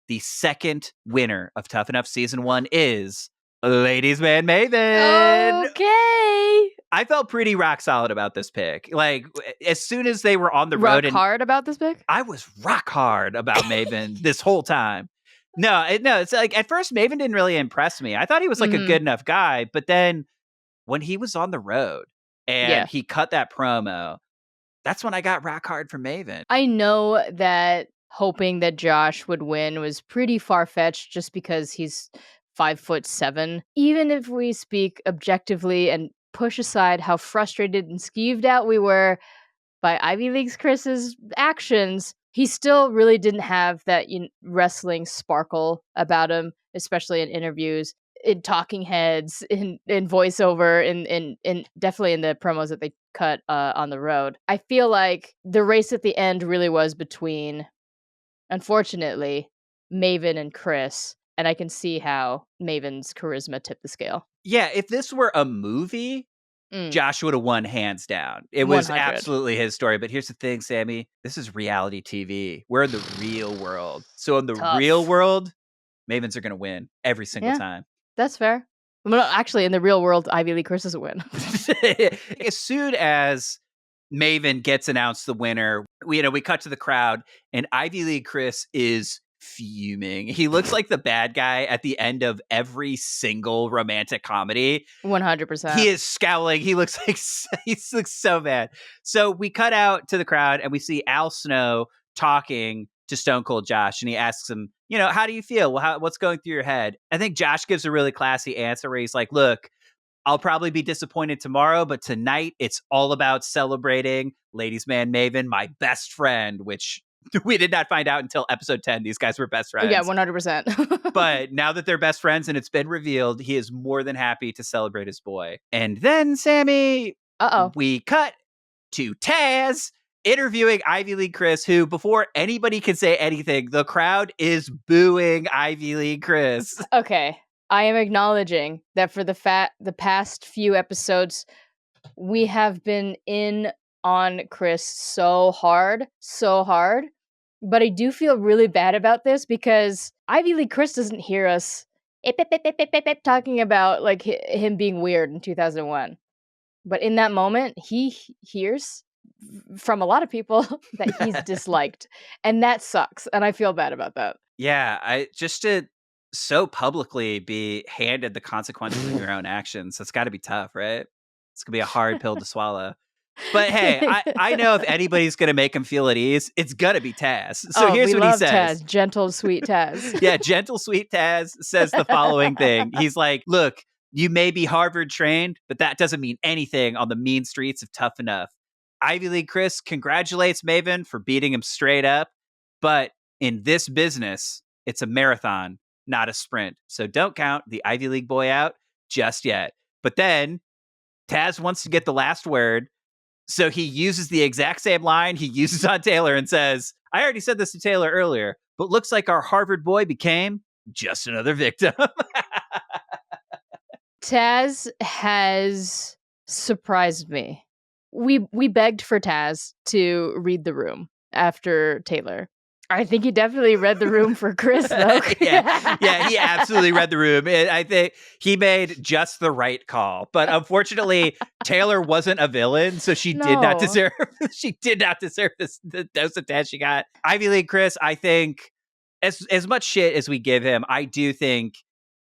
The second winner of Tough Enough Season 1 is Ladies Man Maven. Okay. I felt pretty rock solid about this pick. Like, as soon as they were on the Rock road, and hard about this pick? I was rock hard about Maven this whole time. No, it's like at first Maven didn't really impress me. I thought he was like a good enough guy, but then when he was on the road and he cut that promo, that's when I got rock hard for Maven. I know that hoping that Josh would win was pretty far-fetched just because he's 5'7". Even if we speak objectively and push aside how frustrated and skeeved out we were by Ivy League's Chris's actions, he still really didn't have that wrestling sparkle about him, especially in interviews, in talking heads, in voiceover, in definitely in the promos that they cut on the road. I feel like the race at the end really was between, unfortunately, Maven and Chris, and I can see how Maven's charisma tipped the scale. Yeah, if this were a movie, Josh would have won hands down. It was 100. absolutely his story. But here's the thing, Samee. This is reality TV. We're in the real world. So in the real world, Mavens are going to win every single time. That's fair. Well, no, actually, in the real world, Ivy League Chris is a win. As soon as Maven gets announced the winner, we cut to the crowd, and Ivy League Chris is fuming. He looks like the bad guy at the end of every single romantic comedy. 100%. He is scowling. He looks like he looks so bad. So we cut out to the crowd, and we see Al Snow talking to Stone Cold Josh, and he asks him, how do you feel? Well, what's going through your head? I think Josh gives a really classy answer where he's like, look, I'll probably be disappointed tomorrow, but tonight it's all about celebrating Ladies Man Maven, my best friend, which we did not find out until episode 10. These guys were best friends. Yeah, 100%. But now that they're best friends and it's been revealed, he is more than happy to celebrate his boy. And then, Samee, we cut to Taz interviewing Ivy League Chris, who, before anybody can say anything, the crowd is booing Ivy League Chris. Okay. I am acknowledging that for the past few episodes, we have been in on Chris so hard. But I do feel really bad about this because Ivy League Chris doesn't hear us talking about like him being weird in 2001. But in that moment, he hears from a lot of people that he's disliked. And that sucks. And I feel bad about that. Yeah, just to so publicly be handed the consequences of your own actions, that's got to be tough, right? It's going to be a hard pill to swallow. But hey, I know if anybody's going to make him feel at ease, it's going to be Taz. So here's what he says. Taz, gentle, sweet Taz. Yeah, gentle, sweet Taz says the following thing. He's like, look, you may be Harvard trained, but that doesn't mean anything on the mean streets of Tough Enough. Ivy League Chris congratulates Maven for beating him straight up. But in this business, it's a marathon, not a sprint. So don't count the Ivy League boy out just yet. But then Taz wants to get the last word. So he uses the exact same line he uses on Taylor and says, I already said this to Taylor earlier, but looks like our Harvard boy became just another victim. Taz has surprised me. We begged for Taz to read the room after Taylor. I think he definitely read the room for Chris, though. yeah, he absolutely read the room. I think he made just the right call. But unfortunately, Taylor wasn't a villain, so she did not deserve the dose of Taz she got. Ivy League Chris, I think, as much shit as we give him, I do think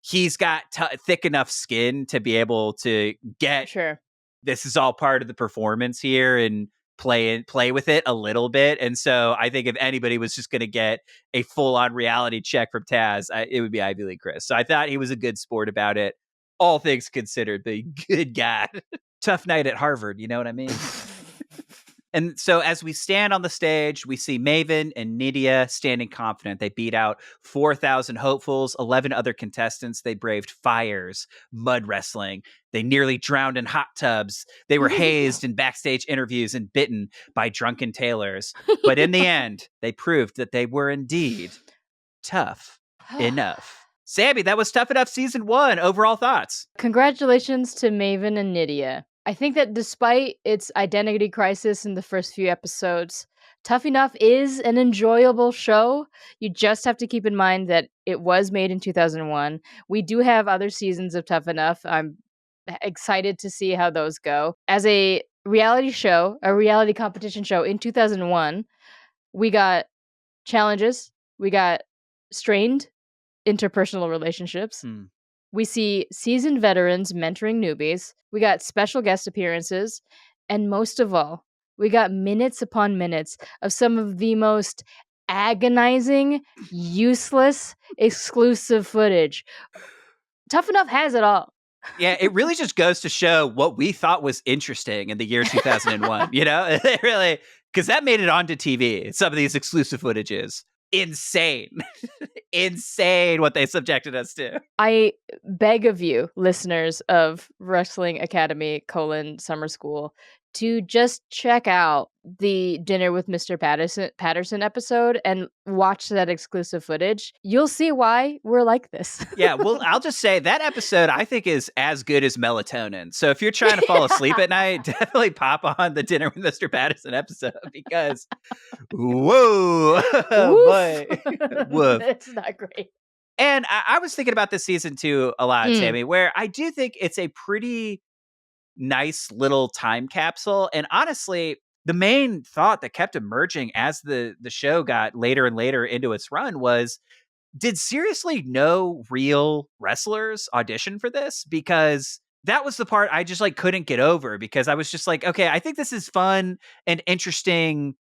he's got thick enough skin to be able to get. Sure. This is all part of the performance here, and play with it a little bit. And so I think if anybody was just going to get a full-on reality check from Taz, it would be Ivy League Chris. So I thought he was a good sport about it, all things considered, but good guy. Tough night at Harvard, you know what I mean? And so as we stand on the stage, we see Maven and Nidia standing confident. They beat out 4,000 hopefuls, 11 other contestants. They braved fires, mud wrestling. They nearly drowned in hot tubs. They were hazed in backstage interviews and bitten by drunken tailors. But in the end, they proved that they were indeed tough enough. Samee, that was Tough Enough Season 1. Overall thoughts? Congratulations to Maven and Nidia. I think that despite its identity crisis in the first few episodes, Tough Enough is an enjoyable show. You just have to keep in mind that it was made in 2001. We do have other seasons of Tough Enough. I'm excited to see how those go. As a reality show, a reality competition show in 2001, we got challenges, we got strained interpersonal relationships. We see seasoned veterans mentoring newbies. We got special guest appearances. And most of all, we got minutes upon minutes of some of the most agonizing, useless, exclusive footage. Tough Enough has it all. Yeah, it really just goes to show what we thought was interesting in the year 2001, you know? It really, because that made it onto TV. Some of these exclusive footages. Insane. Insane what they subjected us to. I beg of you, listeners of Wrestling Academy : Summer School, to just check out the Dinner with Mr. Patterson episode and watch that exclusive footage. You'll see why we're like this. Yeah, well, I'll just say that episode I think is as good as Melatonin. So if you're trying to fall asleep at night, definitely pop on the Dinner with Mr. Patterson episode because whoa, boy, woof. It's not great. And I was thinking about this season too a lot, Samee, where I do think it's a pretty nice little time capsule. And honestly, the main thought that kept emerging as the show got later and later into its run was, did seriously no real wrestlers audition for this? Because that was the part I just like couldn't get over, because I was just like, okay, I think this is fun and interesting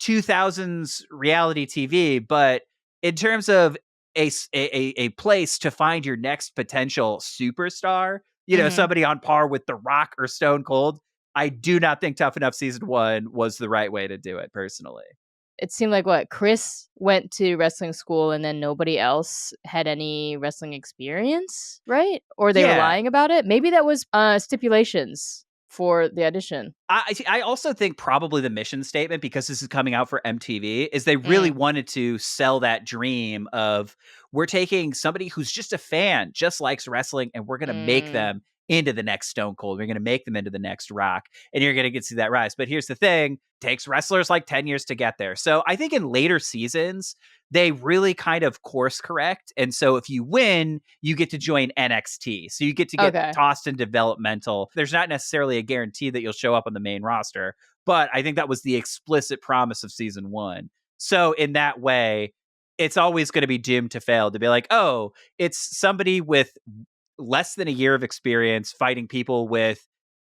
2000s reality TV, but in terms of a place to find your next potential superstar, you know, somebody on par with The Rock or Stone Cold, I do not think Tough Enough season 1 was the right way to do it, personally. It seemed like Chris went to wrestling school and then nobody else had any wrestling experience, right? Or they were lying about it. Maybe that was stipulations for the audition. I also think probably the mission statement, because this is coming out for MTV, is they really wanted to sell that dream of, we're taking somebody who's just a fan, just likes wrestling, and we're going to make them into the next Stone Cold. We're going to make them into the next Rock, and you're going to get to see that rise. But here's the thing, takes wrestlers like 10 years to get there. So I think in later seasons, they really kind of course correct. And so if you win, you get to join NXT. So you get to get tossed in developmental. There's not necessarily a guarantee that you'll show up on the main roster, but I think that was the explicit promise of season 1. So in that way, it's always going to be doomed to fail, to be like, oh, it's somebody with less than a year of experience fighting people with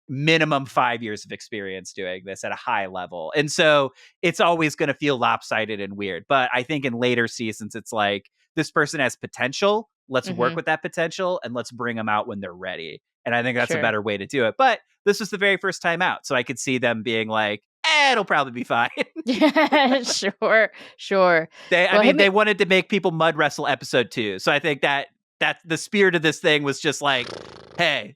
minimum 5 years of experience doing this at a high level. And so it's always going to feel lopsided and weird. But I think in later seasons, it's like, this person has potential. Let's work with that potential and let's bring them out when they're ready. And I think that's a better way to do it. But this was the very first time out. So I could see them being like, it'll probably be fine. Yeah, sure. They wanted to make people mud wrestle episode 2. So I think that the spirit of this thing was just like, hey,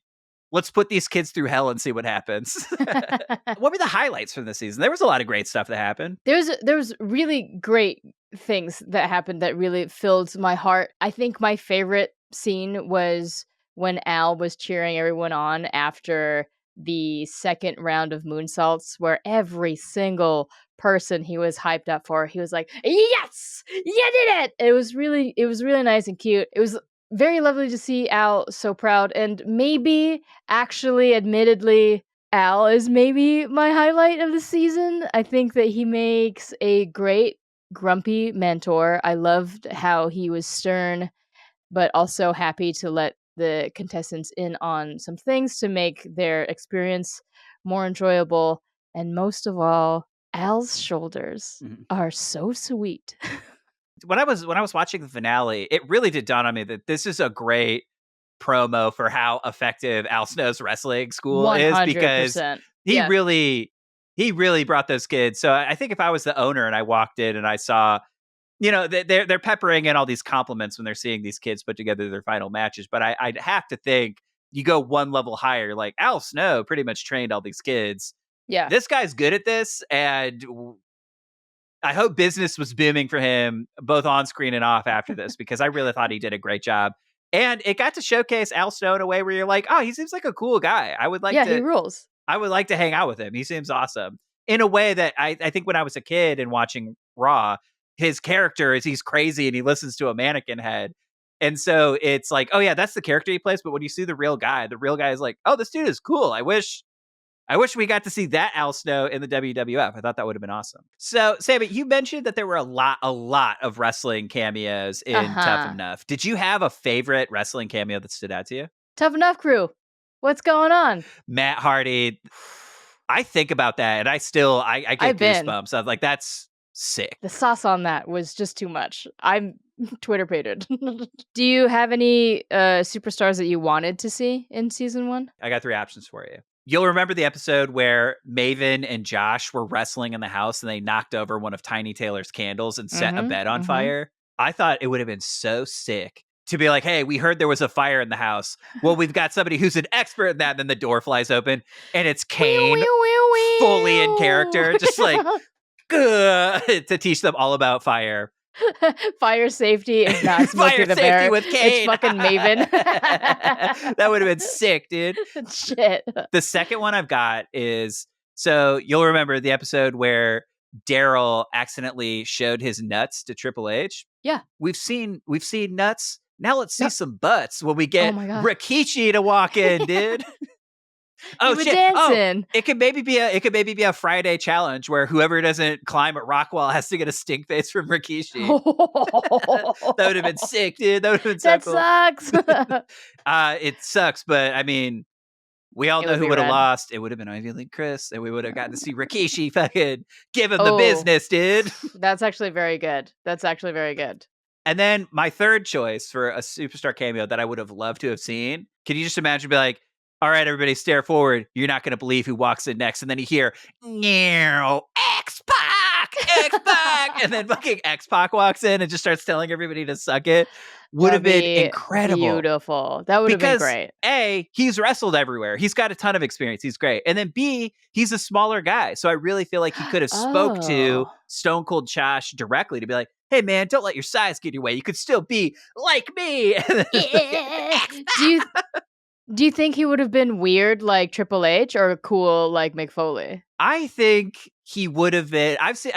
let's put these kids through hell and see what happens. What were the highlights from this season? There was a lot of great stuff that happened. There was really great things that happened that really filled my heart. I think my favorite scene was when Al was cheering everyone on after the second round of moonsaults, where every single person he was hyped up for, he was like, yes, you did it. It was really nice and cute. It was very lovely to see Al so proud, and maybe, actually, admittedly, Al is maybe my highlight of the season. I think that he makes a great grumpy mentor. I loved how he was stern, but also happy to let the contestants in on some things to make their experience more enjoyable. And most of all, Al's shoulders are so sweet. When I was watching the finale, it really did dawn on me that this is a great promo for how effective Al Snow's wrestling school 100%. is, because he really brought those kids. So I think if I was the owner and I walked in and I saw, you know, they're peppering in all these compliments when they're seeing these kids put together their final matches, but I'd have to think you go one level higher. Like, Al Snow pretty much trained all these kids. Yeah, this guy's good at this, and I hope business was booming for him both on screen and off after this, because I really thought he did a great job. And it got to showcase Al Snow in a way where you're like, oh, he seems like a cool guy. He rules. I would like to hang out with him. He seems awesome. in a way that I think when I was a kid and watching Raw, his character is he's crazy and he listens to a mannequin head. And so it's like, oh yeah, that's the character he plays. But when you see the real guy is like, oh, this dude is cool. I wish we got to see that Al Snow in the WWF. I thought that would have been awesome. So, Samee, you mentioned that there were a lot of wrestling cameos in Tough Enough. Did you have a favorite wrestling cameo that stood out to you? Tough Enough crew. What's going on? Matt Hardy. I think about that and I get goosebumps. I was like, that's sick. The sauce on that was just too much. I'm Twitter pated. Do you have any superstars that you wanted to see in season 1? I got 3 options for you. You'll remember the episode where Maven and Josh were wrestling in the house and they knocked over one of Tiny Taylor's candles and set a bed on fire. I thought it would have been so sick to be like, hey, we heard there was a fire in the house. Well, we've got somebody who's an expert in that. And then the door flies open and it's Kane fully in character, just like to teach them all about fire. Fire safety is not Fire the safety bear. with Kane. It's fucking Maven. That would have been sick, dude. Shit. The second one I've got is, so you'll remember the episode where Daryl accidentally showed his nuts to Triple H. Yeah. We've seen nuts. Now let's see some butts when we get Rikishi to walk in, dude. Oh shit! Dancing. Oh, it could maybe be a Friday challenge where whoever doesn't climb at Rockwall has to get a stink face from Rikishi. That would have been sick, dude. That would have been so cool. Sucks. It sucks, but I mean, we all know who would have lost. It would have been Ivy League Chris, and we would have gotten to see Rikishi fucking give him the business, dude. That's actually very good. And then my third choice for a superstar cameo that I would have loved to have seen. Can you just imagine, be like, all right, everybody, stare forward. You're not going to believe who walks in next. And then you hear, X-Pac. And then fucking X-Pac walks in and just starts telling everybody to suck it. Would have been incredible. Beautiful. That would have been great. A, he's wrestled everywhere. He's got a ton of experience. He's great. And then B, he's a smaller guy. So I really feel like he could have spoke to Stone Cold Josh directly to be like, hey, man, don't let your size get in your way. You could still be like me. Do you think he would have been weird like Triple H or cool like Mick Foley? I think he would have been. I've seen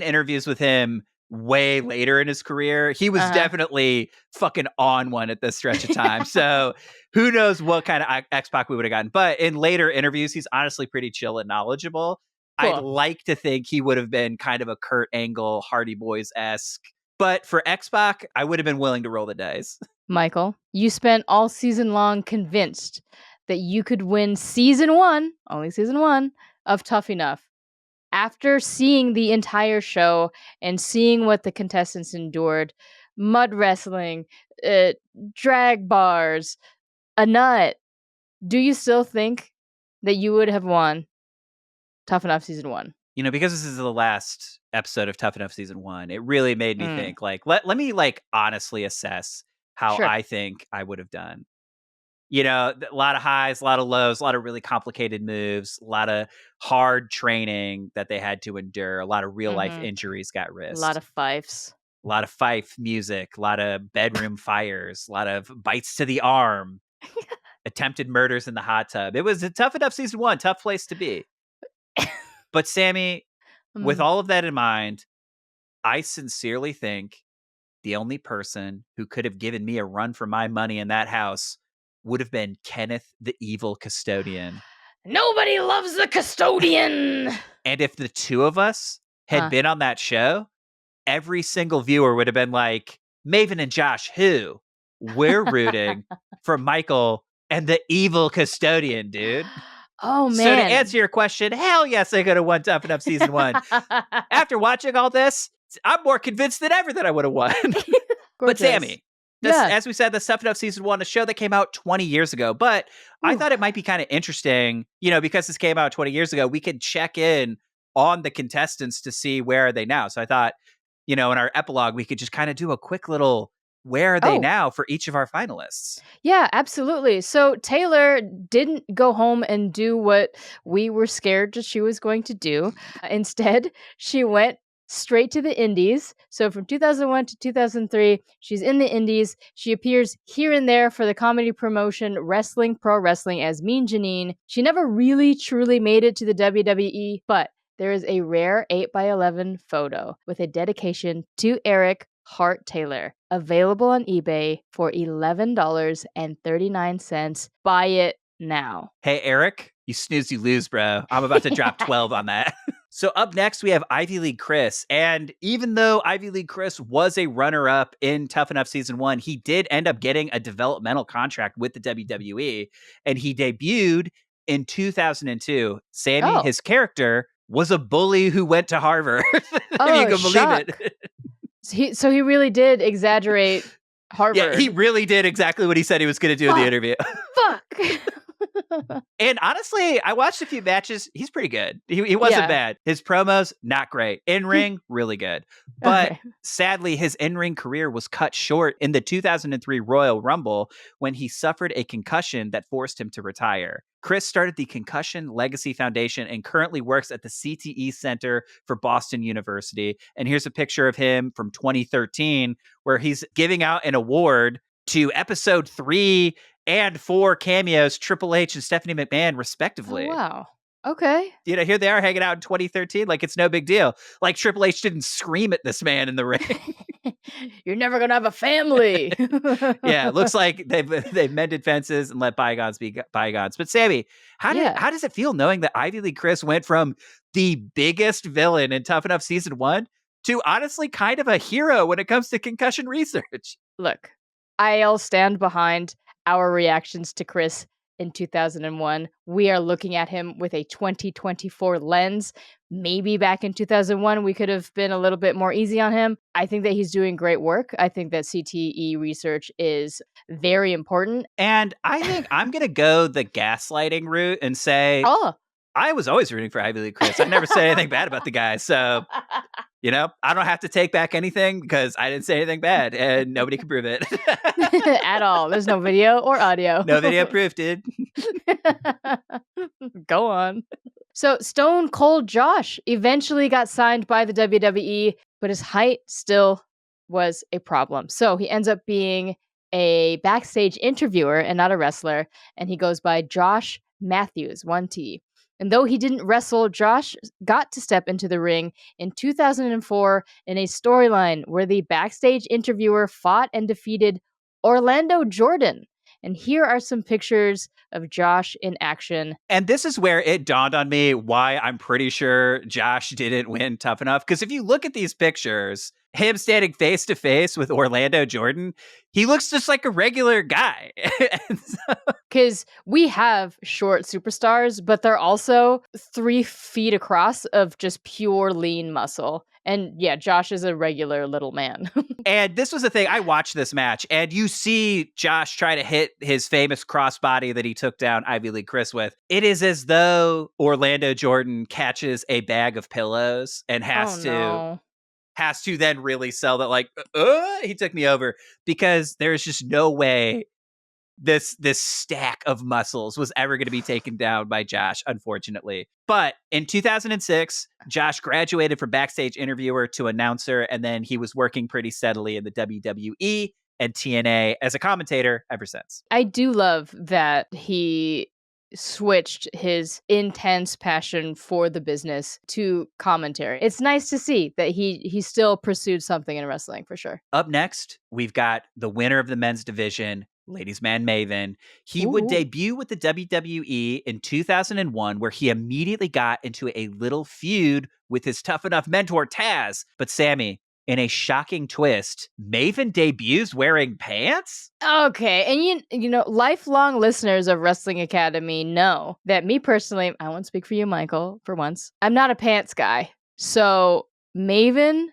interviews with him way later in his career. He was definitely fucking on one at this stretch of time. So who knows what kind of X-Pac we would have gotten. But in later interviews, he's honestly pretty chill and knowledgeable. Cool. I'd like to think he would have been kind of a Kurt Angle, Hardy Boys-esque. But for X-Pac, I would have been willing to roll the dice. Michael, you spent all season long convinced that you could win season 1, only season 1, of Tough Enough. After seeing the entire show and seeing what the contestants endured, mud wrestling, drag bars, a nut, do you still think that you would have won Tough Enough season 1? You know, because this is the last episode of Tough Enough season 1, it really made me think, like, let me like honestly assess how I think I would have done. You know, a lot of highs, a lot of lows, a lot of really complicated moves, a lot of hard training that they had to endure, a lot of real life injuries got risked. A lot of fifes. A lot of fife music, a lot of bedroom fires, a lot of bites to the arm, attempted murders in the hot tub. It was a Tough Enough season 1, tough place to be. But Samee, with all of that in mind, I sincerely think the only person who could have given me a run for my money in that house would have been Kenneth the Evil Custodian. Nobody loves the custodian! And if the two of us had been on that show, every single viewer would have been like, Maven and Josh, who? We're rooting for Michael and the Evil Custodian, dude. Oh, man. So to answer your question, hell yes, I could have won Tough Enough season 1. After watching all this, I'm more convinced than ever that I would have won. But Samee, as we said, the Tough Enough season 1, a show that came out 20 years ago. But I thought it might be kind of interesting, you know, because this came out 20 years ago, we could check in on the contestants to see where are they now. So I thought, you know, in our epilogue, we could just kind of do a quick little where are they now for each of our finalists? Yeah, absolutely. So Taylor didn't go home and do what we were scared that she was going to do. Instead, she went straight to the indies. So from 2001 to 2003, she's in the indies. She appears here and there for the comedy promotion Wrestling Pro Wrestling as Mean Janine. She never really truly made it to the WWE, but there is a rare 8x11 photo with a dedication to Eric Hart Taylor, available on eBay for $11.39. Buy it now. Hey, Eric, you snooze, you lose, bro. I'm about to drop 12 on that. So up next, we have Ivy League Chris. And even though Ivy League Chris was a runner-up in Tough Enough Season 1, he did end up getting a developmental contract with the WWE. And he debuted in 2002. Samee, his character, was a bully who went to Harvard. If you can believe it. So he really did exaggerate Harvard. Yeah, he really did exactly what he said he was going to do in the interview. Fuck. And honestly, I watched a few matches. He's pretty good. He wasn't bad. His promos, not great. In-ring, really good. But sadly, his in-ring career was cut short in the 2003 Royal Rumble when he suffered a concussion that forced him to retire. Chris started the Concussion Legacy Foundation and currently works at the CTE Center for Boston University. And here's a picture of him from 2013 where he's giving out an award to episode 3 and 4 cameos, Triple H and Stephanie McMahon, respectively. Oh, wow. Okay. You know, here they are hanging out in 2013 like it's no big deal. Like Triple H didn't scream at this man in the ring. You're never going to have a family. Yeah, it looks like they've mended fences and let bygones be bygones. But Samee, how does it feel knowing that Ivy League Chris went from the biggest villain in Tough Enough Season 1 to honestly kind of a hero when it comes to concussion research? Look, I'll stand behind our reactions to Chris in 2001. We are looking at him with a 2024 lens. Maybe back in 2001, we could have been a little bit more easy on him. I think that he's doing great work. I think that CTE research is very important. And I think I'm going to go the gaslighting route and say, I was always rooting for Ivy League Chris. I never said anything bad about the guy. So, you know, I don't have to take back anything because I didn't say anything bad and nobody can prove it. At all. There's no video or audio. No video proof, dude. Go on. So Stone Cold Josh eventually got signed by the WWE, but his height still was a problem. So he ends up being a backstage interviewer and not a wrestler. And he goes by Josh Mathews, 1T. And though he didn't wrestle, Josh got to step into the ring in 2004 in a storyline where the backstage interviewer fought and defeated Orlando Jordan. And here are some pictures of Josh in action. And this is where it dawned on me why I'm pretty sure Josh didn't win Tough Enough. Because if you look at these pictures, him standing face to face with Orlando Jordan, he looks just like a regular guy. Because we have short superstars, but they're also 3 feet across of just pure lean muscle. And yeah, Josh is a regular little man. And this was the thing. I watched this match, and you see Josh try to hit his famous crossbody that he took down Ivy League Chris with. It is as though Orlando Jordan catches a bag of pillows and has to then really sell that, like, he took me over, because there's just no way this stack of muscles was ever going to be taken down by Josh, unfortunately. But in 2006, Josh graduated from backstage interviewer to announcer, and then he was working pretty steadily in the WWE and TNA as a commentator ever since. I do love that he switched his intense passion for the business to commentary. It's nice to see that he still pursued something in wrestling, for sure. Up next, we've got the winner of the men's division, Ladies Man Maven. He would debut with the WWE in 2001, where he immediately got into a little feud with his Tough Enough mentor, Taz. But Samee, in a shocking twist, Maven debuts wearing pants? Okay, and you know, lifelong listeners of Wrestling Academy know that me personally, I won't speak for you, Michael, for once, I'm not a pants guy. So Maven,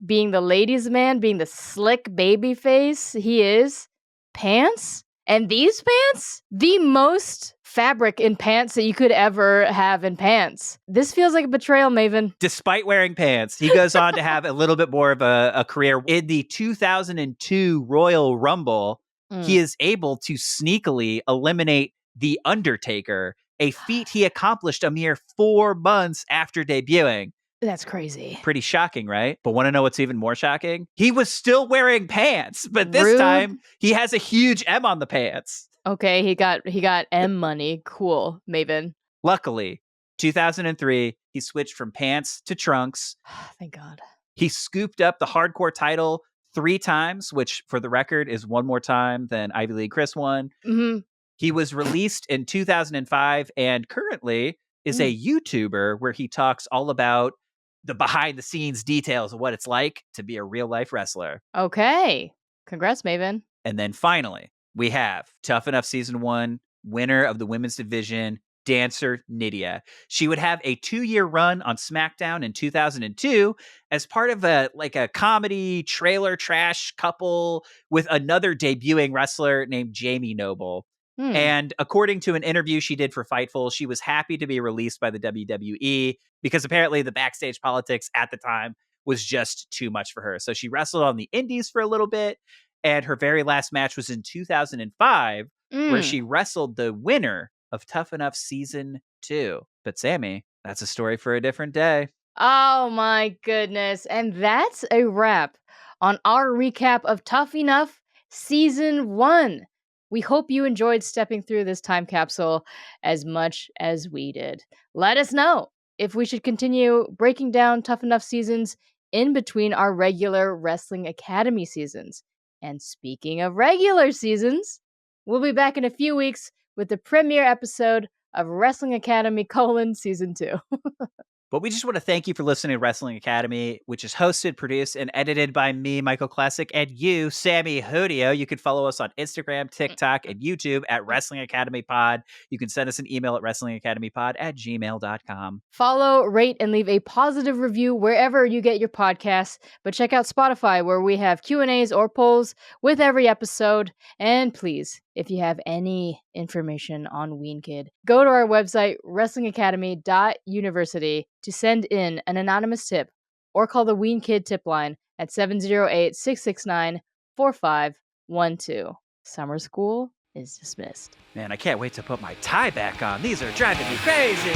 being the ladies' man, being the slick baby face he is, pants? And these pants? The most fabric in pants that you could ever have in pants. This feels like a betrayal, Maven. Despite wearing pants, he goes on to have a little bit more of a career. In the 2002 Royal Rumble, he is able to sneakily eliminate The Undertaker, a feat he accomplished a mere 4 months after debuting. That's crazy. Pretty shocking, right? But want to know what's even more shocking? He was still wearing pants, but this Rude. time he has a huge M on the pants. Okay, he got M money. Cool, Maven. Luckily, 2003, he switched from pants to trunks. Thank God. He scooped up the hardcore title 3 times, which for the record is one more time than Ivy League Chris won. Mm-hmm. He was released in 2005 and currently is a YouTuber where he talks all about the behind the scenes details of what it's like to be a real life wrestler. Okay. Congrats, Maven. And then finally, we have Tough Enough Season 1, winner of the women's division, dancer Nidia. She would have a 2-year run on SmackDown in 2002 as part of a comedy trailer trash couple with another debuting wrestler named Jamie Noble. And according to an interview she did for Fightful, she was happy to be released by the WWE because apparently the backstage politics at the time was just too much for her. So she wrestled on the indies for a little bit, and her very last match was in 2005, where she wrestled the winner of Tough Enough Season 2. But Samee, that's a story for a different day. Oh my goodness. And that's a wrap on our recap of Tough Enough Season 1. We hope you enjoyed stepping through this time capsule as much as we did. Let us know if we should continue breaking down Tough Enough seasons in between our regular Wrestling Academy seasons. And speaking of regular seasons, we'll be back in a few weeks with the premiere episode of Wrestling Academy: Season 2. But we just want to thank you for listening to Wrestling Academy, which is hosted, produced, and edited by me, Michael Classic, and you, Samee Hudio. You can follow us on Instagram, TikTok, and YouTube at Wrestling Academy Pod. You can send us an email at wrestlingacademypod@gmail.com. Follow, rate, and leave a positive review wherever you get your podcasts. But check out Spotify, where we have Q&As or polls with every episode. And please, if you have any information on Ween Kid, go to our website, wrestlingacademy.university, to send in an anonymous tip or call the Ween Kid tip line at 708-669-4512. Summer school is dismissed. Man, I can't wait to put my tie back on. These are driving me crazy.